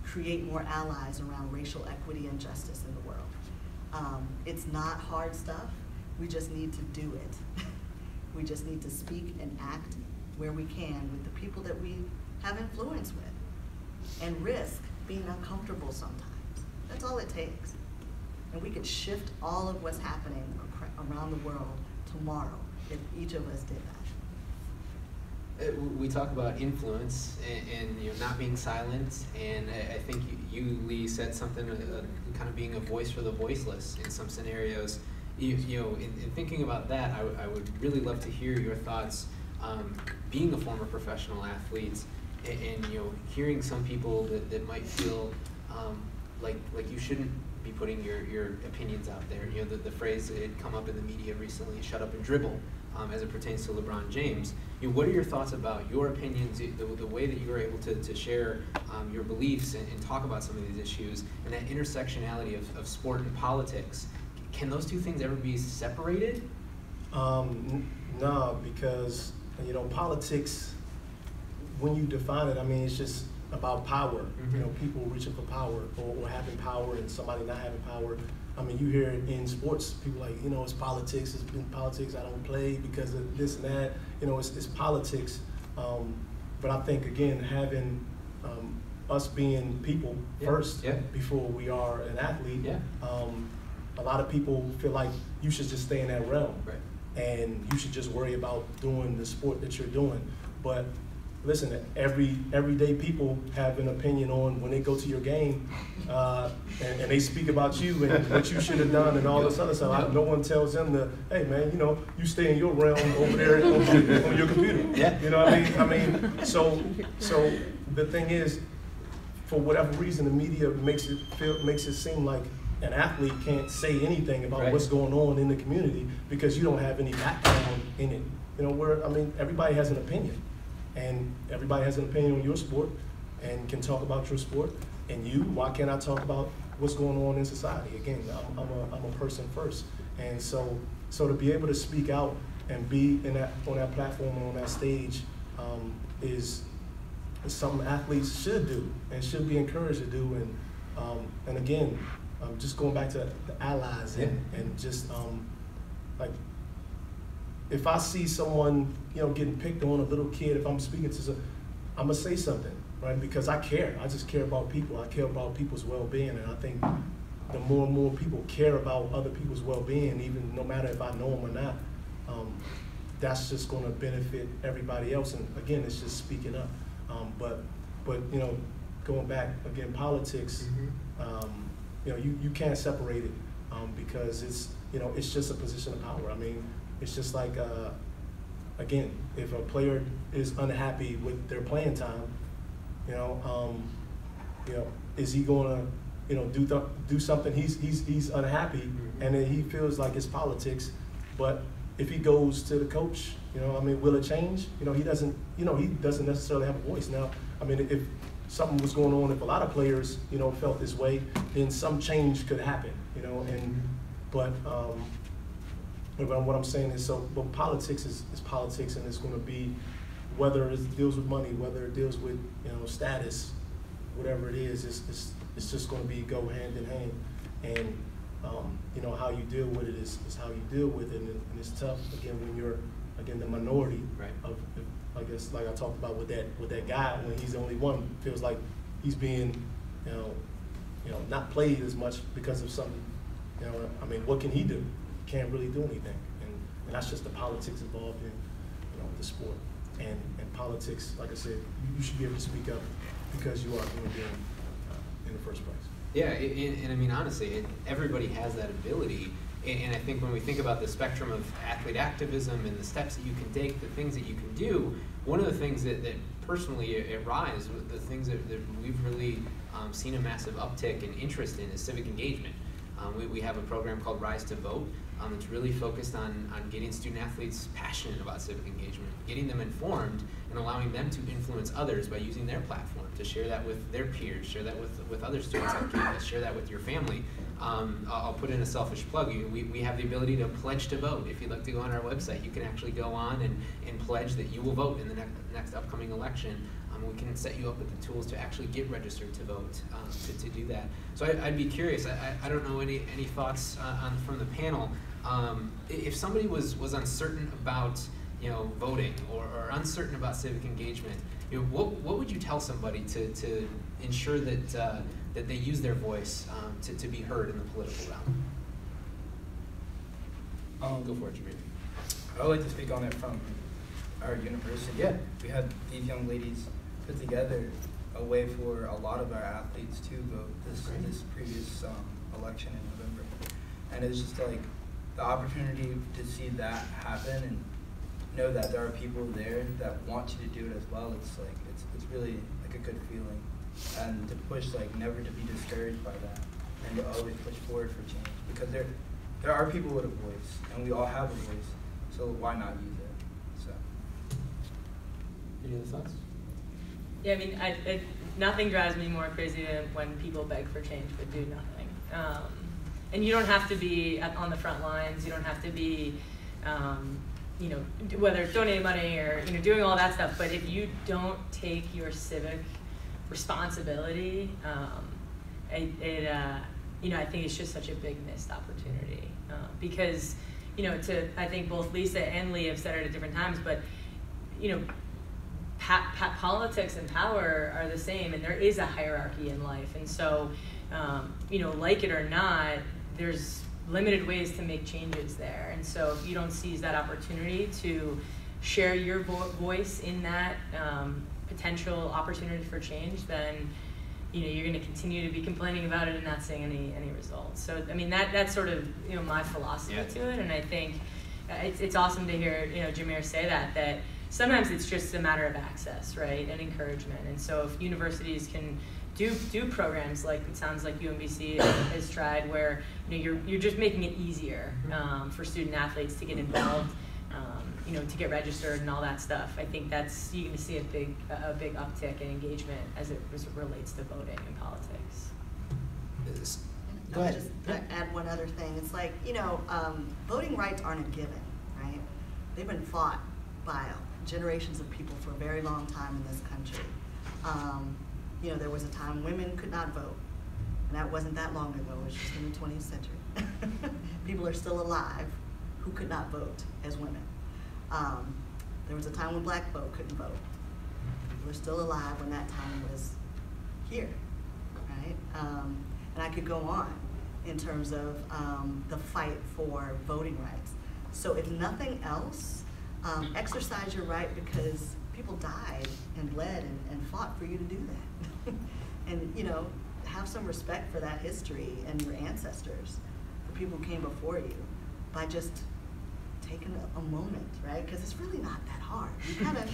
[SPEAKER 4] create more allies around racial equity and justice in the world. It's not hard stuff. We just need to do it. We just need to speak and act where we can with the people that we have influence with, and risk being uncomfortable sometimes. That's all it takes. And we could shift all of what's happening around the world tomorrow if each of us did that.
[SPEAKER 1] We talk about influence and not being silent, and I think you Leigh, said something kind of being a voice for the voiceless in some scenarios. In thinking about that, I would really love to hear your thoughts. Being a former professional athlete, and hearing some people that might feel like you shouldn't be putting your opinions out there. The phrase that had come up in the media recently, "shut up and dribble," as it pertains to LeBron James. What are your thoughts about your opinions, the way that you are able to share your beliefs and talk about some of these issues, and that intersectionality of sport and politics? Can those two things ever be separated?
[SPEAKER 3] No, because politics, when you define it, I mean, it's just about power.
[SPEAKER 1] Mm-hmm.
[SPEAKER 3] People reaching for power or having power and somebody not having power. I mean, you hear it in sports, people like, it's politics, it's been politics, I don't play because of this and that, it's politics. But I think, again, having us being people first before we are an athlete, a lot of people feel like you should just stay in that realm.
[SPEAKER 1] Right.
[SPEAKER 3] And you should just worry about doing the sport that you're doing. But listen, everyday people have an opinion on when they go to your game, and they speak about you and what you should have done and all this other stuff. No one tells them to, hey man, you stay in your realm over there on your computer.
[SPEAKER 1] Yeah.
[SPEAKER 3] You know what I mean? So the thing is, for whatever reason, the media makes it seem like an athlete can't say anything about what's going on in the community because you don't have any background in it. Everybody has an opinion. And everybody has an opinion on your sport and can talk about your sport. And why can't I talk about what's going on in society? Again, I'm a person first. And so to be able to speak out and be on that platform and on that stage is something athletes should do and should be encouraged to do. And again, just going back to the allies and just like, if I see someone, getting picked on, a little kid, if I'm speaking to I'm gonna say something, right? Because I care. I just care about people. I care about people's well-being, and I think the more and more people care about other people's well-being, even no matter if I know them or not, that's just gonna benefit everybody else. And again, it's just speaking up. But going back again, politics, you can't separate it because it's just a position of power. I mean, it's just like, again, if a player is unhappy with their playing time, is he gonna, do something? He's unhappy, and then he feels like it's politics. But if he goes to the coach, will it change? He doesn't necessarily have a voice. Now, if something was going on, if a lot of players, felt this way, then some change could happen, But what I'm saying is, but politics is politics, and it's going to be, whether it deals with money, whether it deals with status, whatever it is, it's just going to be go hand in hand. And how you deal with it is how you deal with it, and it's tough again when you're the minority of, I guess, like I talked about with that guy, when he's the only one, feels like he's being not played as much because of something. What can he do? Can't really do anything, and that's just the politics involved in the sport. And politics, like I said, you should be able to speak up because you are a human being in the first place.
[SPEAKER 1] Yeah, and honestly, everybody has that ability. And I think when we think about the spectrum of athlete activism and the steps that you can take, the things that you can do, one of the things that personally at Rise, the things that we've really seen a massive uptick in interest in is civic engagement. We have a program called Rise to Vote. It's really focused on getting student athletes passionate about civic engagement, getting them informed, and allowing them to influence others by using their platform to share that with their peers, share that with other students on campus, share that with your family. I'll put in a selfish plug. We have the ability to pledge to vote. If you'd like to go on our website, you can actually go on and pledge that you will vote in the next upcoming election. We can set you up with the tools to actually get registered to vote, to do that. So I'd be curious, I don't know any thoughts from the panel. If somebody was uncertain about voting or uncertain about civic engagement, what would you tell somebody to ensure that that they use their voice to be heard in the political realm? Go for it, Jameer.
[SPEAKER 5] I would like to speak on it from our university.
[SPEAKER 1] Yeah.
[SPEAKER 5] We had these young ladies put together a way for a lot of our athletes to vote this previous election in November. And it's just like the opportunity to see that happen and know that there are people there that want you to do it as well. It's like it's really like a good feeling, and to push, like, never to be discouraged by that, and to always push forward for change, because there are people with a voice, and we all have a voice, so why not use it? So.
[SPEAKER 1] Any other thoughts?
[SPEAKER 2] Yeah, I mean, nothing drives me more crazy than when people beg for change but do nothing. And you don't have to be on the front lines. You don't have to be, whether it's donating money or doing all that stuff. But if you don't take your civic responsibility, I think it's just such a big missed opportunity. Because, I think both Lisa and Leigh have said it at different times, but politics and power are the same, and there is a hierarchy in life. And so, like it or not, there's limited ways to make changes there. And so if you don't seize that opportunity to share your voice in that potential opportunity for change, then you're going to continue to be complaining about it and not seeing any results. So I mean, that's sort of my philosophy to it. And I think it's awesome to hear Jameer say that sometimes it's just a matter of access, right, and encouragement. And so if universities can do programs like it sounds like UMBC has tried, where you're just making it easier for student athletes to get involved, to get registered and all that stuff. I think you're going to see a big uptick in engagement as it relates to voting and politics.
[SPEAKER 1] Go ahead.
[SPEAKER 4] I'll just add one other thing. It's like voting rights aren't a given, right? They've been fought by generations of people for a very long time in this country. There was a time women could not vote, and that wasn't that long ago. It was just in the 20th century. People are still alive who could not vote as women. There was a time when black folk couldn't vote. People are still alive when that time was here, right? And I could go on in terms of the fight for voting rights. So if nothing else, exercise your right, because people died and bled and fought for you to do that. And have some respect for that history and your ancestors, the people who came before you, by just taking a moment, right? Because it's really not that hard. You kind of,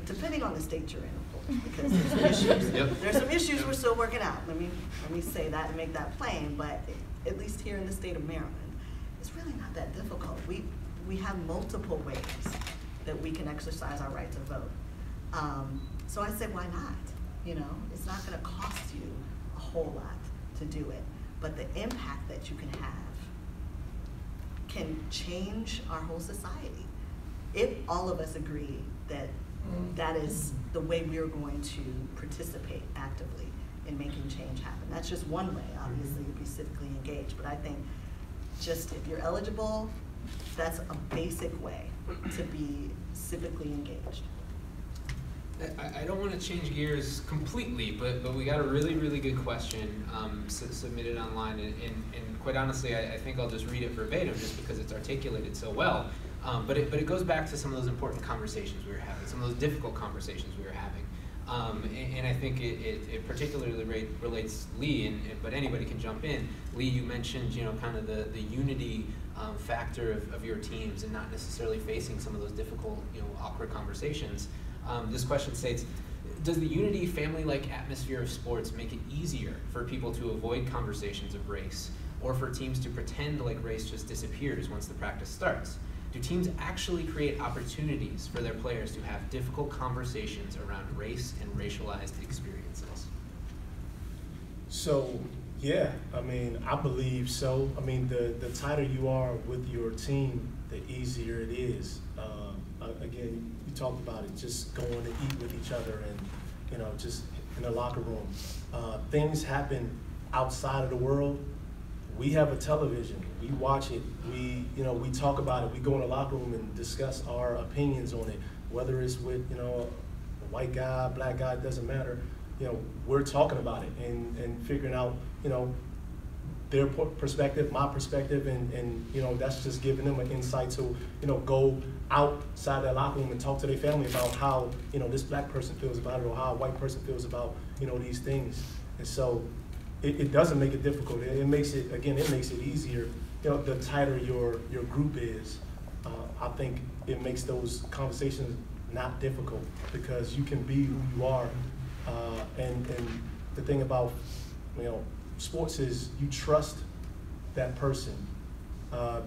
[SPEAKER 4] depending on the state you're in, of course, because there's some issues. There's some issues we're still working out. Let me say that and make that plain. But at least here in the state of Maryland, it's really not that difficult. We have multiple ways that we can exercise our right to vote. So I say, why not? It's not going to cost you a whole lot to do it, but the impact that you can have can change our whole society. If all of us agree that that is the way we're going to participate actively in making change happen. That's just one way, obviously, to be civically engaged, but I think just if you're eligible, that's a basic way to be civically engaged.
[SPEAKER 1] I don't want to change gears completely, but we got a really, really good question submitted online, and quite honestly, I think I'll just read it verbatim just because it's articulated so well. But it goes back to some of those important conversations we were having, some of those difficult conversations we were having. And I think it particularly relates Leigh, but anybody can jump in. Leigh, you mentioned kind of the unity factor of your teams and not necessarily facing some of those difficult awkward conversations. This question states, does the unity, family-like atmosphere of sports make it easier for people to avoid conversations of race, or for teams to pretend like race just disappears once the practice starts? Do teams actually create opportunities for their players to have difficult conversations around race and racialized experiences?
[SPEAKER 3] So, yeah, I believe so. The tighter you are with your team, the easier it is. Again, you talked about it, just going to eat with each other and, just in the locker room. Things happen outside of the world we have a television. We watch it. We talk about it. We go in the locker room and discuss our opinions on it. Whether it's with a white guy, black guy, it doesn't matter. We're talking about it and figuring out their perspective, my perspective, and that's just giving them an insight to go outside their locker room and talk to their family about how this black person feels about it, or how a white person feels about these things. And so it doesn't make it difficult. It makes it easier. The tighter your group is, I think it makes those conversations not difficult, because you can be who you are. And the thing about sports is you trust that person,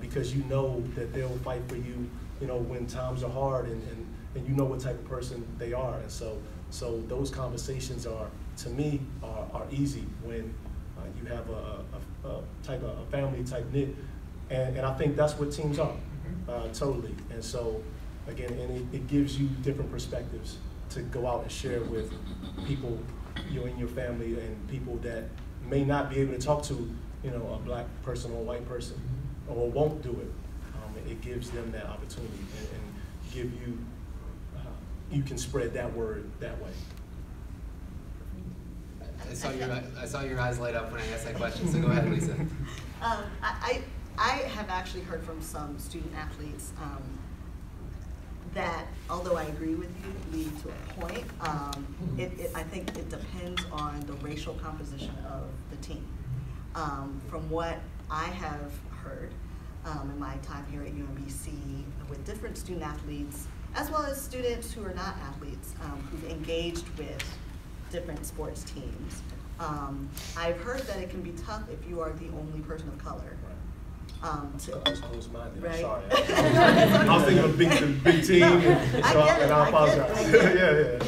[SPEAKER 3] because you know that they'll fight for you when times are hard, and you know what type of person they are. And so those conversations are, to me, are easy when you have a family type knit, and I think that's what teams are, totally. And so again, it gives you different perspectives to go out and share with people in your family, and people that may not be able to talk to a black person or a white person, or won't do it. It gives them that opportunity, and give you you can spread that word that way.
[SPEAKER 1] I saw your eyes light up when I asked that question, so go ahead, Lisa.
[SPEAKER 4] I have actually heard from some student athletes that, although I agree with you, lead to a point. I think it depends on the racial composition of the team. From what I have heard in my time here at UMBC with different student athletes, as well as students who are not athletes, who've engaged with different sports teams, I've heard that it can be tough if you are the only person of color.
[SPEAKER 3] I was close-minded.
[SPEAKER 4] Right?
[SPEAKER 3] I'm sorry. I was thinking of a big team, and I apologize.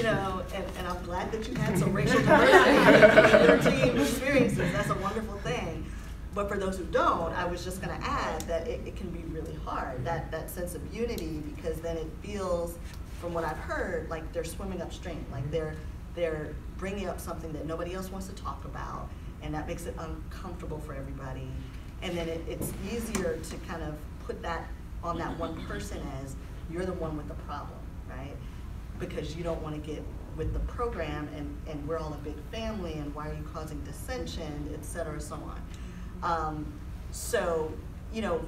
[SPEAKER 3] Yeah. And I'm glad that you had some racial diversity in your team experiences. That's a wonderful thing. But for those who don't, I was just going to add that it can be really hard, that sense of unity, because then it feels, from what I've heard, like they're swimming upstream, like they're bringing up something that nobody else wants to talk about, and that makes it uncomfortable for everybody. And then it's easier to kind of put that on that one person as you're the one with the problem, right? Because you don't want to get with the program, and we're all a big family, and why are you causing dissension, et cetera, so on. So,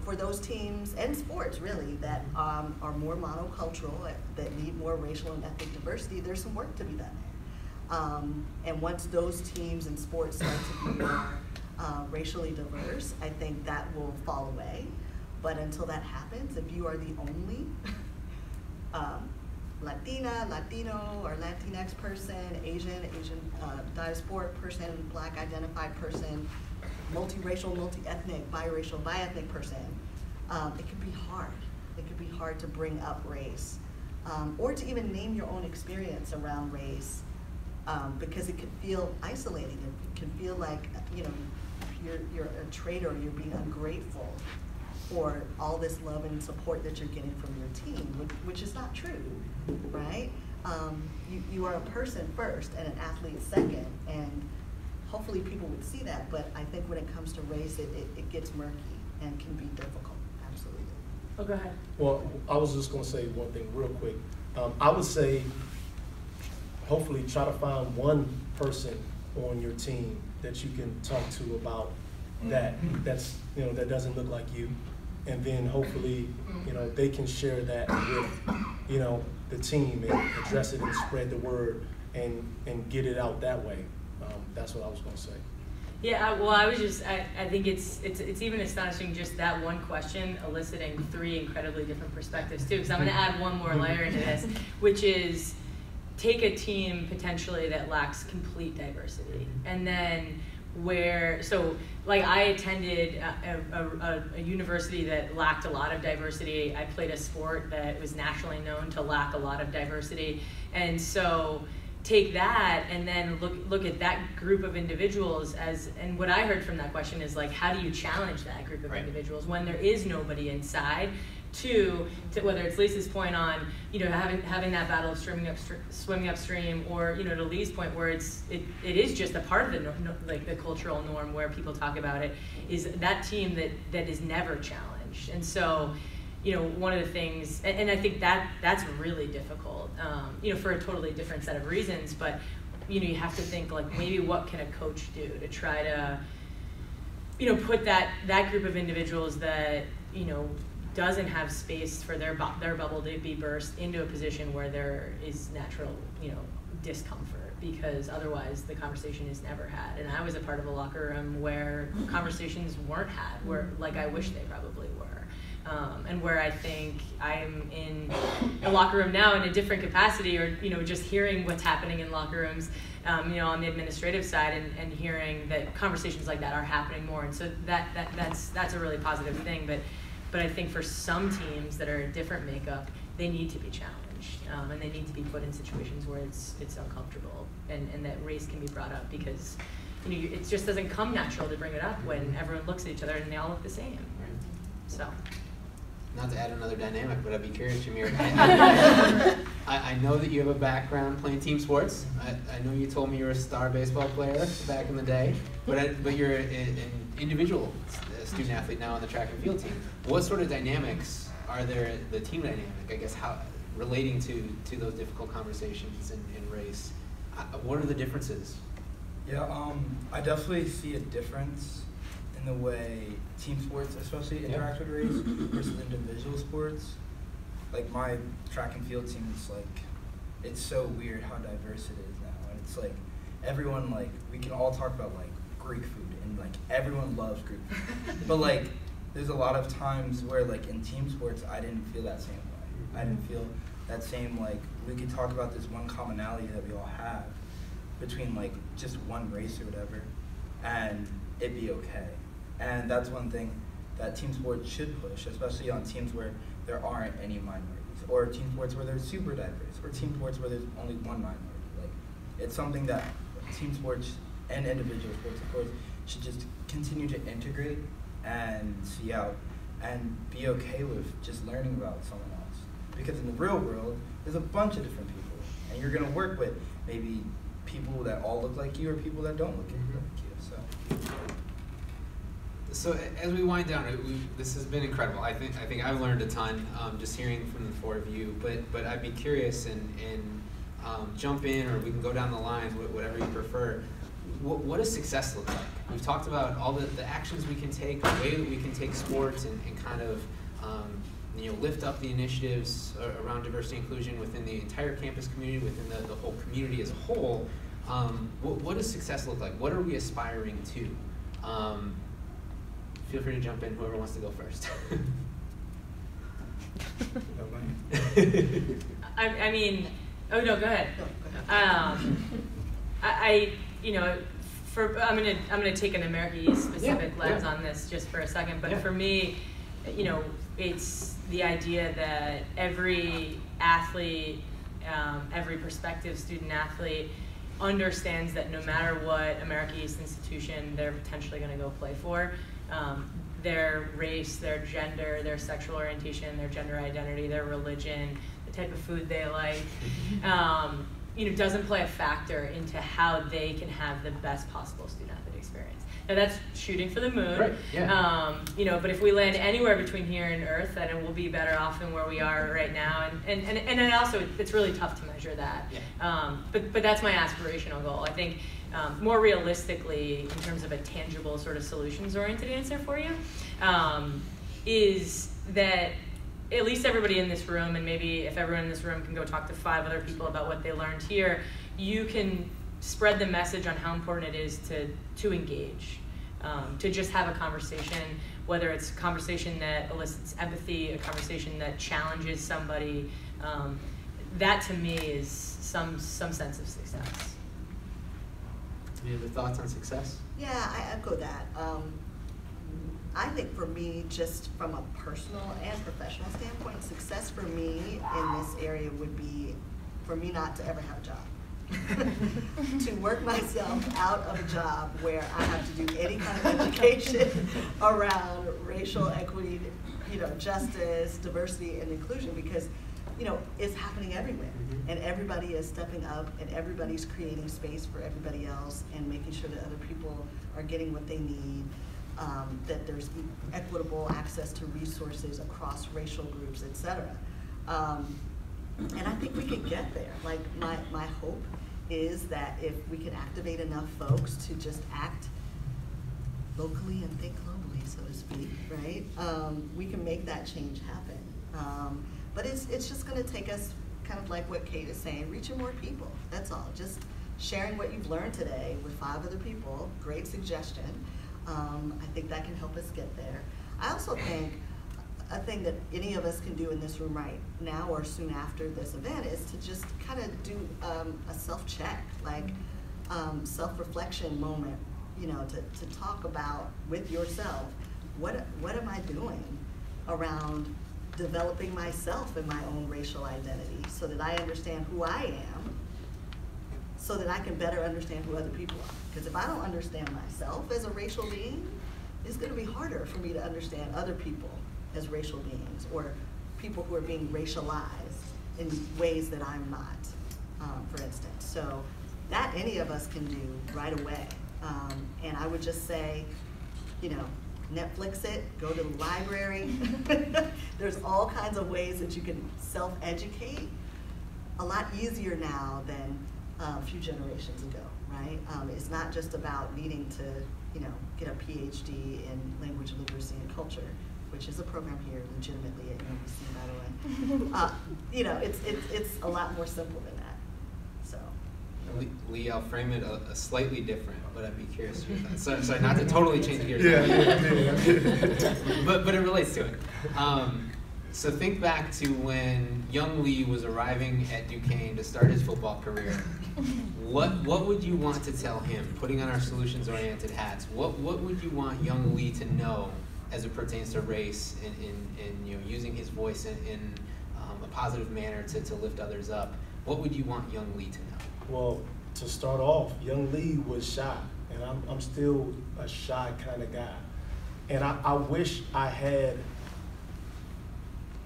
[SPEAKER 3] for those teams and sports really that are more monocultural, that need more racial and ethnic diversity, there's some work to be done. And once those teams and sports start to be more racially diverse, I think that will fall away. But until that happens, if you are the only Latina, Latino, or Latinx person, Asian diasporic person, black identified person, multiracial, multi-ethnic, biracial, biethnic person, it can be hard. It can be hard to bring up race, or to even name your own experience around race, because it can feel isolating. It can feel like you're a traitor, you're being ungrateful for all this love and support that you're getting from your team, which is not true, right? You are a person first and an athlete second, and hopefully people would see that, but I think when it comes to race, it gets murky and can be difficult, absolutely.
[SPEAKER 2] Oh, go ahead.
[SPEAKER 3] Well, I was just going to say one thing real quick. I would say, hopefully try to find one person on your team that you can talk to about that's that doesn't look like you, and then hopefully they can share that with the team and address it and spread the word and get it out that way. That's what I was going to say.
[SPEAKER 2] Yeah, well, I think it's even astonishing just that one question eliciting 3 incredibly different perspectives too, because I'm going to add one more layer into this, which is take a team potentially that lacks complete diversity, and then like I attended a university that lacked a lot of diversity. I played a sport that was nationally known to lack a lot of diversity, and so take that and then look at that group of individuals and what I heard from that question is like, how do you challenge that group of individuals when there is nobody inside Two, to whether it's Lisa's point on, you know, having that battle of swimming upstream, or, you know, to Leigh's point where it is just a part of the cultural norm where people talk about it, is that team that is never challenged. And so, you know, one of the things, and I think that's really difficult, you know, for a totally different set of reasons, but, you know, you have to think, like, maybe what can a coach do to try to, you know, put that group of individuals that, you know, doesn't have space for their bubble to be burst into a position where there is natural, you know, discomfort, because otherwise the conversation is never had. And I was a part of a locker room where conversations weren't had, where, like, I wish they probably were. And where I think I'm in a locker room now in a different capacity, or, you know, just hearing what's happening in locker rooms, you know, on the administrative side, and hearing that conversations like that are happening more. And so that's a really positive thing. But I think for some teams that are a different makeup, they need to be challenged, and they need to be put in situations where it's uncomfortable, and that race can be brought up, because, you know, it just doesn't come natural to bring it up when everyone looks at each other and they all look the same. So.
[SPEAKER 1] Not to add another dynamic, but I'd be curious, Jameer. I know that you have a background playing team sports. I know you told me you were a star baseball player back in the day, but you're an individual student athlete now on the track and field team. What sort of dynamics are there, the team dynamic, I guess, how relating to those difficult conversations in race? What are the differences?
[SPEAKER 5] Yeah, I definitely see a difference in the way team sports especially interact with race versus individual sports. Like, my track and field team is like, it's so weird how diverse it is now. And it's like, everyone, like, we can all talk about, like, Greek food, and, like, everyone loves Greek food. But, like, there's a lot of times where, like, in team sports, I didn't feel that same way. I didn't feel that same, like, we could talk about this one commonality that we all have between, like, just one race or whatever, and it'd be okay. And that's one thing that team sports should push, especially on teams where there aren't any minorities, or team sports where there's super diverse, or team sports where there's only one minority. Like, it's something that team sports and individual sports, of course, should just continue to integrate and see out, and be okay with just learning about someone else. Because in the real world, there's a bunch of different people, and you're gonna work with maybe people that all look like you, or people that don't look like you.
[SPEAKER 1] So as we wind down, this has been incredible. I think I've learned a ton just hearing from the four of you. But I'd be curious and jump in, or we can go down the lines, whatever you prefer. What does success look like? We've talked about all the actions we can take, the way that we can take sports and kind of you know, lift up the initiatives around diversity and inclusion within the entire campus community, within the whole community as a whole. What does success look like? What are we aspiring to? Feel free to jump in, whoever wants to go first.
[SPEAKER 2] I mean, oh no, go ahead. You know, I'm gonna take an America East specific lens on this just for a second, but for me, you know, it's the idea that every athlete, every prospective student athlete understands that no matter what America East institution they're potentially going to go play for, their race, their gender, their sexual orientation, their gender identity, their religion, the type of food they like, you know, doesn't play a factor into how they can have the best possible student-athlete experience. Now that's shooting for the moon,
[SPEAKER 1] right, yeah.
[SPEAKER 2] You know, but if we land anywhere between here and Earth, then it will be better off than where we are right now. And then also, it's really tough to measure that. Yeah. But that's my aspirational goal. I think more realistically, in terms of a tangible sort of solutions-oriented answer for you, is that at least everybody in this room, and maybe if everyone in this room can go talk to 5 other people about what they learned here, you can spread the message on how important it is to engage, to just have a conversation, whether it's a conversation that elicits empathy, a conversation that challenges somebody. That to me is some sense of success.
[SPEAKER 1] Any other thoughts on success?
[SPEAKER 4] Yeah, I echo that. I think for me, just from a personal and professional standpoint, success for me in this area would be for me not to ever have a job. to work myself out of a job where I have to do any kind of education around racial equity, justice, diversity, and inclusion, because it's happening everywhere, and everybody is stepping up, and everybody's creating space for everybody else, and making sure that other people are getting what they need, that there's equitable access to resources across racial groups, etc. And I think we can get there. Like, my hope is that if we can activate enough folks to just act locally and think globally, so to speak, right? We can make that change happen. But it's just gonna take us, kind of like what Kate is saying, reaching more people, that's all. Just sharing what you've learned today with 5 other people, great suggestion. I think that can help us get there. I also think a thing that any of us can do in this room right now or soon after this event is to just kind of do a self-check, like self-reflection moment, to talk about with yourself, what am I doing around developing myself and my own racial identity so that I understand who I am, so that I can better understand who other people are. Because if I don't understand myself as a racial being, it's gonna be harder for me to understand other people as racial beings, or people who are being racialized in ways that I'm not, for instance. So that any of us can do right away. And I would just say, Netflix it, go to the library. There's all kinds of ways that you can self-educate a lot easier now than a few generations ago, right? It's not just about needing to, get a PhD in language literacy and culture, which is a program here legitimately at UMBC, by the way. It's a lot more simple than that, so.
[SPEAKER 1] Leigh, I'll frame it a slightly different, but I'd be curious your thoughts. Sorry, not to totally change gears. But it relates to it. So think back to when young Leigh was arriving at Duquesne to start his football career. What would you want to tell him, putting on our solutions-oriented hats? What would you want young Leigh to know as it pertains to race and using his voice in a positive manner to lift others up? What would you want young Leigh to know?
[SPEAKER 3] Well, to start off, young Leigh was shy, and I'm still a shy kind of guy. And I wish I had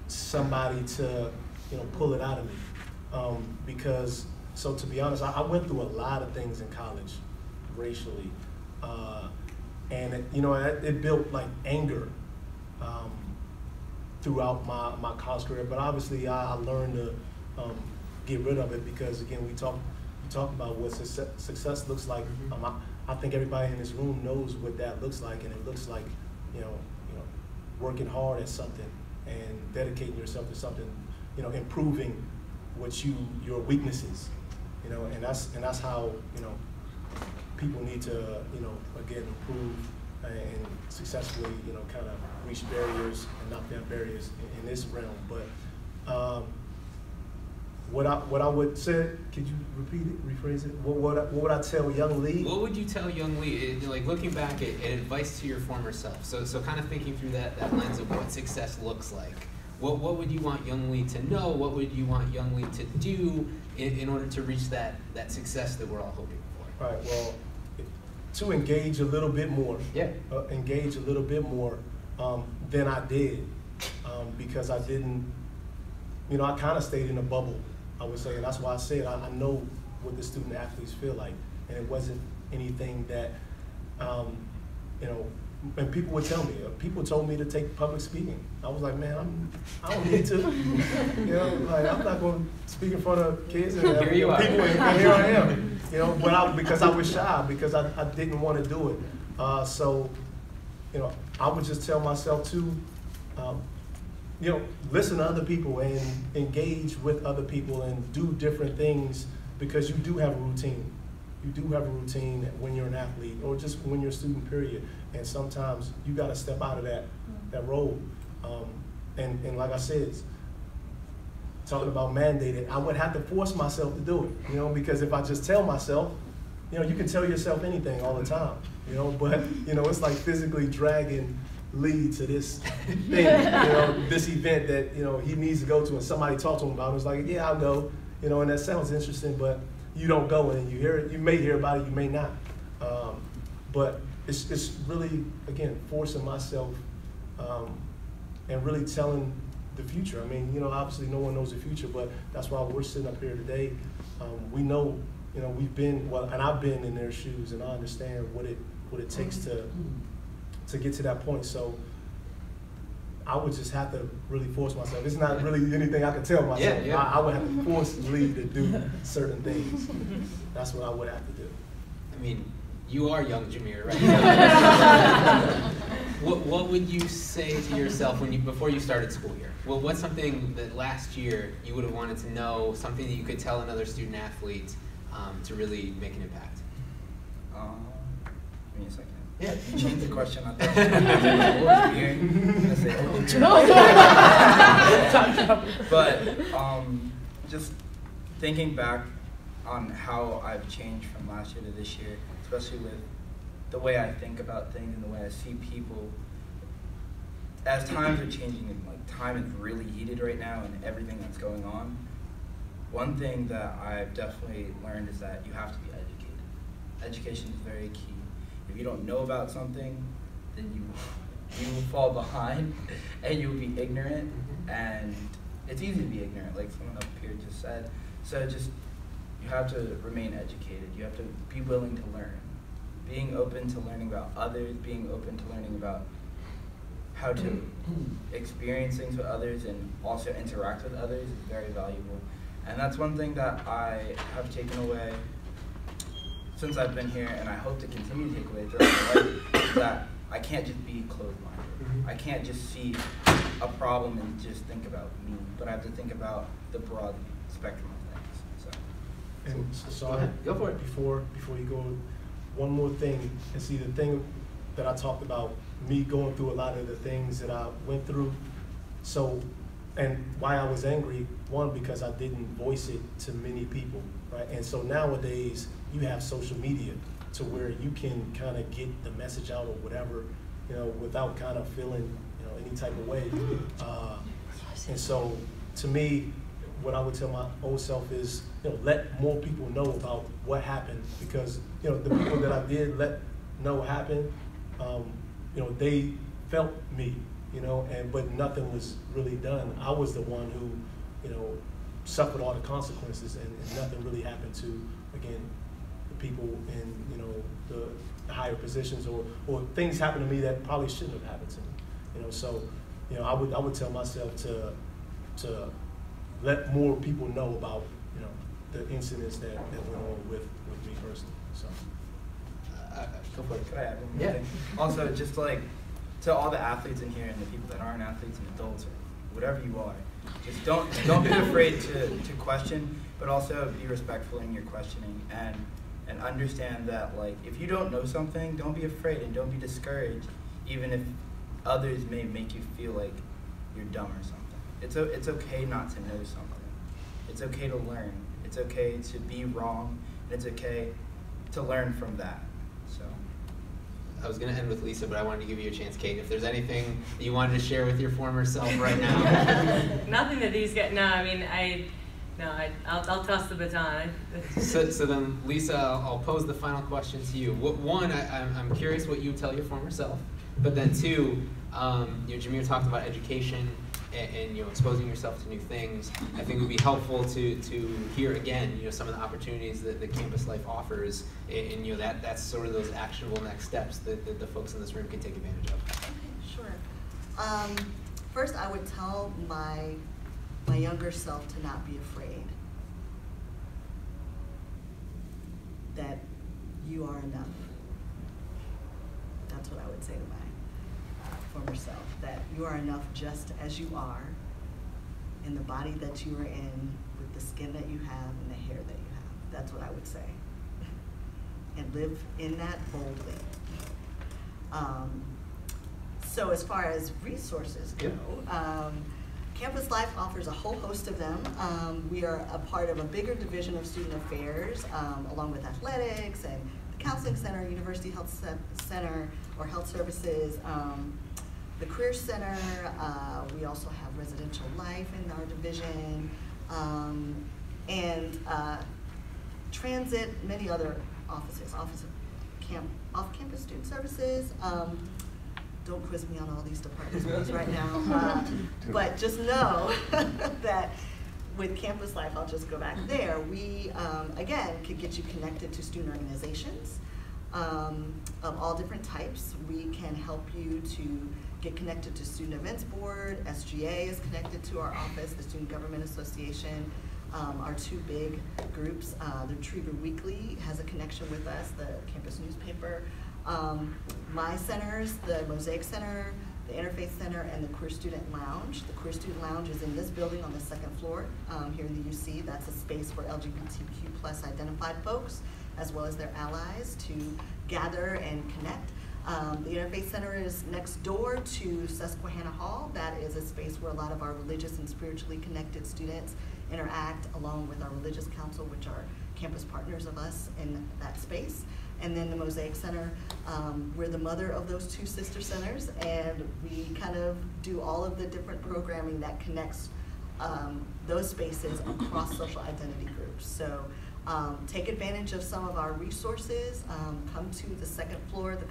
[SPEAKER 3] somebody to, pull it out of me. Because, so to be honest, I went through a lot of things in college, racially. And it built like anger throughout my college career. But obviously I learned to get rid of it, because again, we talk about what success looks like. I think everybody in this room knows what that looks like, and it looks like working hard at something and dedicating yourself to something, improving what your weaknesses, and that's how people need to again improve and successfully kind of reach barriers and knock down barriers in this realm. But what I would say, could you repeat it, rephrase it? What would I tell young Leigh?
[SPEAKER 1] What would you tell young Leigh, like looking back at advice to your former self? So kind of thinking through that lens of what success looks like. What would you want young Leigh to know? What would you want young Leigh to do in order to reach that success that we're all hoping for?
[SPEAKER 3] Right. Well, to engage a little bit more. Yeah. Engage a little bit more than I did, because I didn't. I kind of stayed in a bubble, I would say, and that's why I said I know what the student athletes feel like, and it wasn't anything that, and people would tell me. People told me to take public speaking. I was like, man, I don't need to. Like I'm not going to speak in front of kids and
[SPEAKER 1] here you are.
[SPEAKER 3] people, and here I am. Because I was shy, because I didn't want to do it. So, I would just tell myself to. Listen to other people and engage with other people and do different things, because you do have a routine. You do have a routine when you're an athlete, or just when you're a student, period. And sometimes you got to step out of that role. And like I said, talking about mandated, I would have to force myself to do it, because if I just tell myself, you can tell yourself anything all the time, but, it's like physically dragging Leigh to this thing, this event that, he needs to go to, and somebody talk to him about it. It's like, yeah, I'll go, and that sounds interesting, but, you don't go and you hear it. You may hear about it, you may not. But it's really, again, forcing myself and really telling the future. I mean, obviously no one knows the future, but that's why we're sitting up here today. We know, we've been, and I've been in their shoes, and I understand what it takes to get to that point. So I would just have to really force myself. It's not really anything I can tell myself.
[SPEAKER 1] Yeah.
[SPEAKER 3] I would have to force Leigh to do certain things. That's what I would have to do.
[SPEAKER 1] I mean, you are young Jameer, right? What would you say to yourself before you started school here? Well, what's something that last year you would have wanted to know, something that you could tell another student athlete to really make an impact?
[SPEAKER 5] Give me a second.
[SPEAKER 1] Yeah.
[SPEAKER 5] You changed the question. I thought But just thinking back on how I've changed from last year to this year, especially with the way I think about things and the way I see people. As times are changing and time is really heated right now and everything that's going on, one thing that I've definitely learned is that you have to be educated. Education is very key. If you don't know about something, then you will fall behind and you'll be ignorant, and it's easy to be ignorant, like someone up here just said. So you have to remain educated. You have to be willing to learn. Being open to learning about others, being open to learning about how to experience things with others and also interact with others is very valuable. And that's one thing that I have taken away since I've been here, and I hope to continue to take away throughout my life, is that I can't just be closed-minded. I can't just see a problem and just think about me, but I have to think about the broad spectrum of things.
[SPEAKER 3] And so
[SPEAKER 1] Go ahead. Go for it.
[SPEAKER 3] Before you go, one more thing, and see the thing that I talked about, me going through a lot of the things that I went through. So, and why I was angry, one, because I didn't voice it to many people, right? And so nowadays, you have social media to where you can kind of get the message out or whatever, without kind of feeling, any type of way. And so, to me, what I would tell my old self is, let more people know about what happened, because, the people that I did let know happened, they felt me, but nothing was really done. I was the one who, suffered all the consequences, and nothing really happened to, again, the people in, the higher positions, or things happened to me that probably shouldn't have happened to me. So, I would tell myself to let more people know about, the incidents that went on with me personally. So.
[SPEAKER 1] Go for it.
[SPEAKER 5] Could I add one more thing? Also, just to all the athletes in here and the people that aren't athletes and adults or whatever you are, just don't be afraid to question, but also be respectful in your questioning and understand that if you don't know something, don't be afraid and don't be discouraged, even if others may make you feel like you're dumb or something. It's okay not to know something. It's okay to learn. It's okay to be wrong. And it's okay to learn from that. So.
[SPEAKER 1] I was going to end with Lisa, but I wanted to give you a chance, Kate. If there's anything that you wanted to share with your former self right now.
[SPEAKER 2] Nothing that these get. No, I mean, I'll toss the baton.
[SPEAKER 1] So then, Lisa, I'll pose the final question to you. One, I'm curious what you tell your former self, but then two, Jameer talked about education and exposing yourself to new things. I think it would be helpful to hear again, some of the opportunities that the campus life offers, and that's sort of those actionable next steps that the folks in this room can take advantage of.
[SPEAKER 4] Okay, sure. First, I would tell my younger self to not be afraid. That you are enough. That's what I would say to my former self, that you are enough just as you are, in the body that you are in, with the skin that you have and the hair that you have. That's what I would say. And live in that boldly. So as far as resources go, Campus Life offers a whole host of them. We are a part of a bigger division of student affairs, along with athletics and the counseling center, University Health Center, or health services, the Career Center. We also have residential life in our division, and transit, many other offices, Office of Off-Campus Student Services. Don't quiz me on all these departments please right now, but just know that with Campus Life, I'll just go back there, we, again, could get you connected to student organizations of all different types. We can help you to get connected to Student Events Board. SGA is connected to our office, the Student Government Association. Our two big groups, the Retriever Weekly has a connection with us, the campus newspaper. My centers, the Mosaic Center, the Interfaith Center, and the Queer Student Lounge. The Queer Student Lounge is in this building on the second floor here in the UC. That's a space for LGBTQ plus identified folks, as well as their allies, to gather and connect. The Interfaith Center is next door to Susquehanna Hall. That is a space where a lot of our religious and spiritually connected students interact, along with our religious council, which are campus partners of us in that space. And then the Mosaic Center, we're the mother of those two sister centers, and we kind of do all of the different programming that connects those spaces across social identity groups. So take advantage of some of our resources. Come to the second floor of the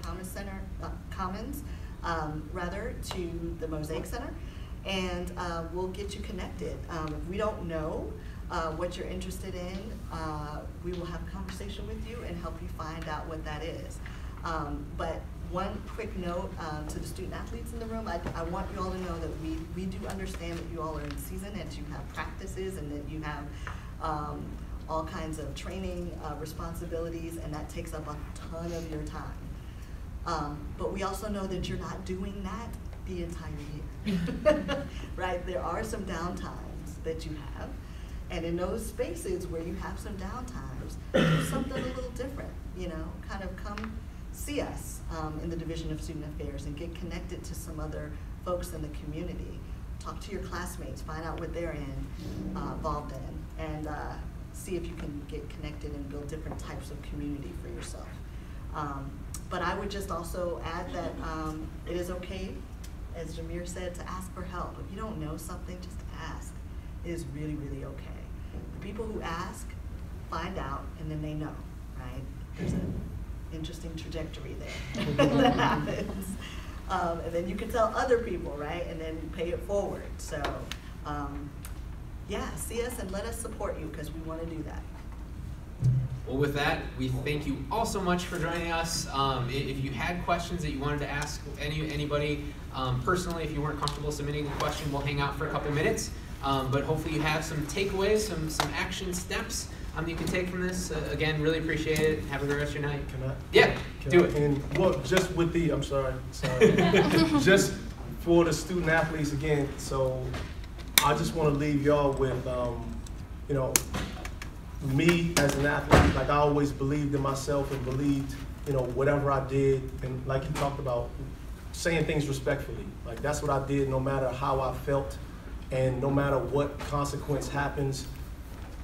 [SPEAKER 4] Commons, to the Mosaic Center, and we'll get you connected. If we don't know what you're interested in, we will have a conversation with you and help you find out what that is. But one quick note to the student athletes in the room, I want you all to know that we do understand that you all are in season, and you have practices, and that you have all kinds of training responsibilities, and that takes up a ton of your time. But we also know that you're not doing that the entire year, right? There are some downtimes that you have, and in those spaces where you have some downtimes, do something a little different, you know, kind of come see us in the Division of Student Affairs and get connected to some other folks in the community. Talk to your classmates, find out what they're involved in, and see if you can get connected and build different types of community for yourself. But I would just also add that it is okay, as Jameer said, to ask for help. If you don't know something, just ask. It is really, really okay. The people who ask find out, and then they know, right? There's an interesting trajectory there that happens. And then you can tell other people, right? And then pay it forward. So, yeah, see us and let us support you, because we want to do that.
[SPEAKER 1] Well, with that, we thank you all so much for joining us. If you had questions that you wanted to ask anybody personally, if you weren't comfortable submitting a question, we'll hang out for a couple minutes. But hopefully you have some takeaways, some action steps you can take from this. Again, really appreciate it. Have a great rest of your night.
[SPEAKER 3] Can I?
[SPEAKER 1] Yeah, do it.
[SPEAKER 3] And well, just with the, I'm sorry. Just for the student athletes again, so I just want to leave y'all with, you know, me as an athlete, like I always believed in myself and believed, you know, whatever I did, and like you talked about, saying things respectfully. Like that's what I did no matter how I felt and no matter what consequence happens.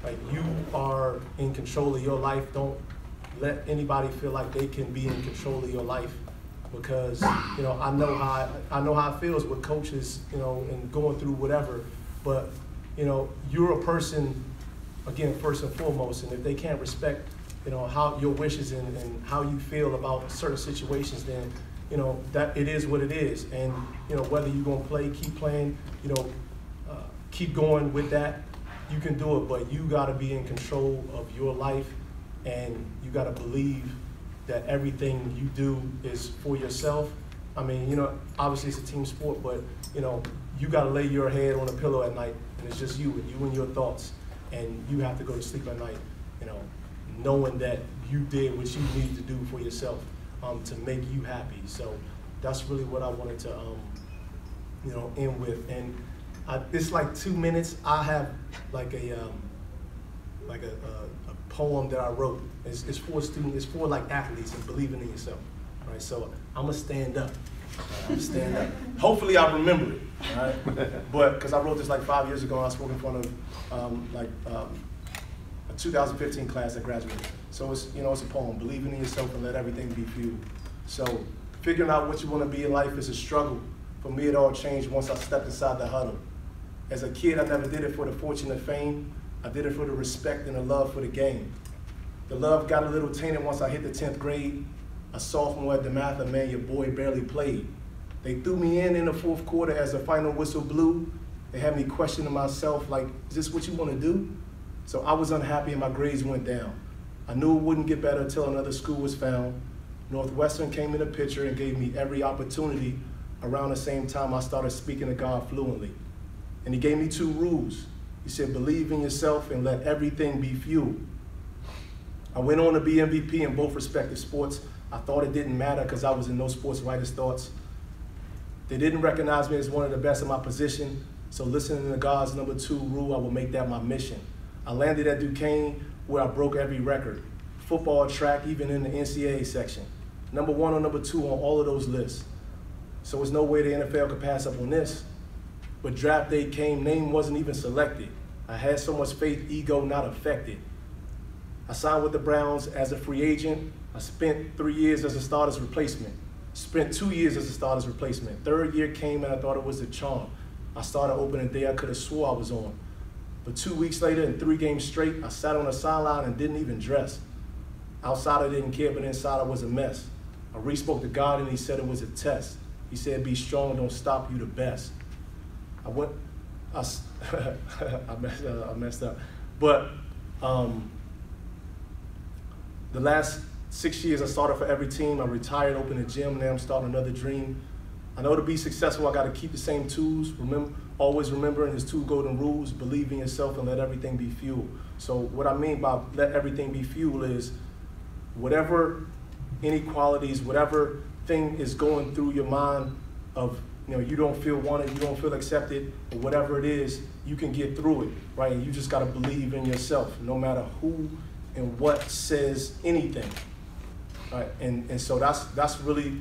[SPEAKER 3] Like you are in control of your life. Don't let anybody feel like they can be in control of your life, because, you know, I know how it feels with coaches, you know, and going through whatever, but, you know, you're a person, again, first and foremost, and if they can't respect, you know, how your wishes and how you feel about certain situations, then, you know, that it is what it is. And, you know, whether you're gonna play, keep playing, you know, keep going with that, you can do it, but you gotta be in control of your life, and you gotta believe that everything you do is for yourself. I mean, you know, obviously it's a team sport, but, you know, you gotta lay your head on a pillow at night, and it's just you and your thoughts. And you have to go to sleep at night, you know, knowing that you did what you need to do for yourself to make you happy. So that's really what I wanted to, you know, end with. And it's like 2 minutes. I have like a poem that I wrote. It's for students. It's for like athletes and believing in yourself. All right. So I'm gonna stand up. I'm gonna stand up. Hopefully I remember it. All right. But because I wrote this like 5 years ago, and I spoke in front of a 2015 class that graduated. So it's, you know, it's a poem. Believing in yourself and let everything be for you. So figuring out what you want to be in life is a struggle. For me, it all changed once I stepped inside the huddle. As a kid, I never did it for the fortune and fame. I did it for the respect and the love for the game. The love got a little tainted once I hit the 10th grade. A sophomore at the math, man, your boy barely played. They threw me in the fourth quarter as the final whistle blew. They had me questioning myself, like, is this what you want to do? So I was unhappy and my grades went down. I knew it wouldn't get better until another school was found. Northwestern came in the picture and gave me every opportunity. Around the same time, I started speaking to God fluently. And he gave me 2 rules. He said, believe in yourself and let everything be fuel. I went on to be MVP in both respective sports. I thought it didn't matter because I was in no sports writer's thoughts. They didn't recognize me as one of the best in my position, so listening to God's number 2 rule, I will make that my mission. I landed at Duquesne where I broke every record. Football, track, even in the NCAA section. Number 1 or number 2 on all of those lists. So there's no way the NFL could pass up on this. But draft day came, name wasn't even selected. I had so much faith, ego not affected. I signed with the Browns as a free agent. I spent 3 years as a starter's replacement. Spent 2 years as a starter's replacement. 3rd year came and I thought it was a charm. I started opening day I could have swore I was on. But 2 weeks later, in 3 games straight, I sat on the sideline and didn't even dress. Outside I didn't care, but inside I was a mess. I re-spoke to God and he said it was a test. He said, be strong, don't stop, you the best. I messed up. But the last 6 years I started for every team. I retired, opened a gym, now I'm starting another dream. I know to be successful, I gotta keep the same tools. Always remembering his 2 golden rules, believe in yourself and let everything be fuel. So what I mean by let everything be fuel is whatever inequalities, whatever thing is going through your mind of, you don't feel wanted, you don't feel accepted, or whatever it is, you can get through it, right? And you just gotta believe in yourself, no matter who and what says anything. Right? And so that's really,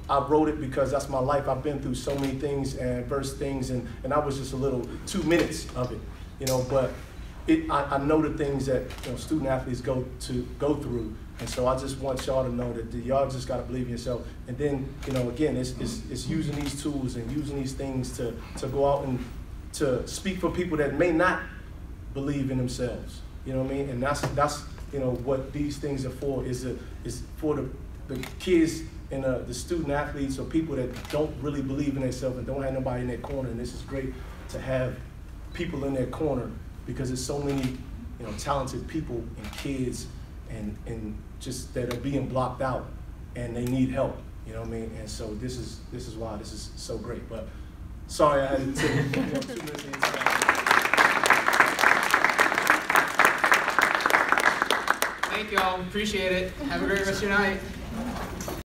[SPEAKER 3] I wrote it because that's my life. I've been through so many things and adverse things, and I was just a little 2 minutes of it, but I know the things that student athletes go through, and so I just want y'all to know that y'all just got to believe in yourself. And then, again, it's using these tools and using these things to go out and to speak for people that may not believe in themselves. You know what I mean? And that's what these things are for, is for the kids and the student athletes or people that don't really believe in themselves and don't have nobody in their corner. And this is great to have people in their corner because there's so many talented people and kids and just that are being blocked out and they need help. You know what I mean? And so this is why this is so great. But sorry I had to take 2 minutes into that.
[SPEAKER 1] Thank you all. Appreciate it. Have a great rest of your night.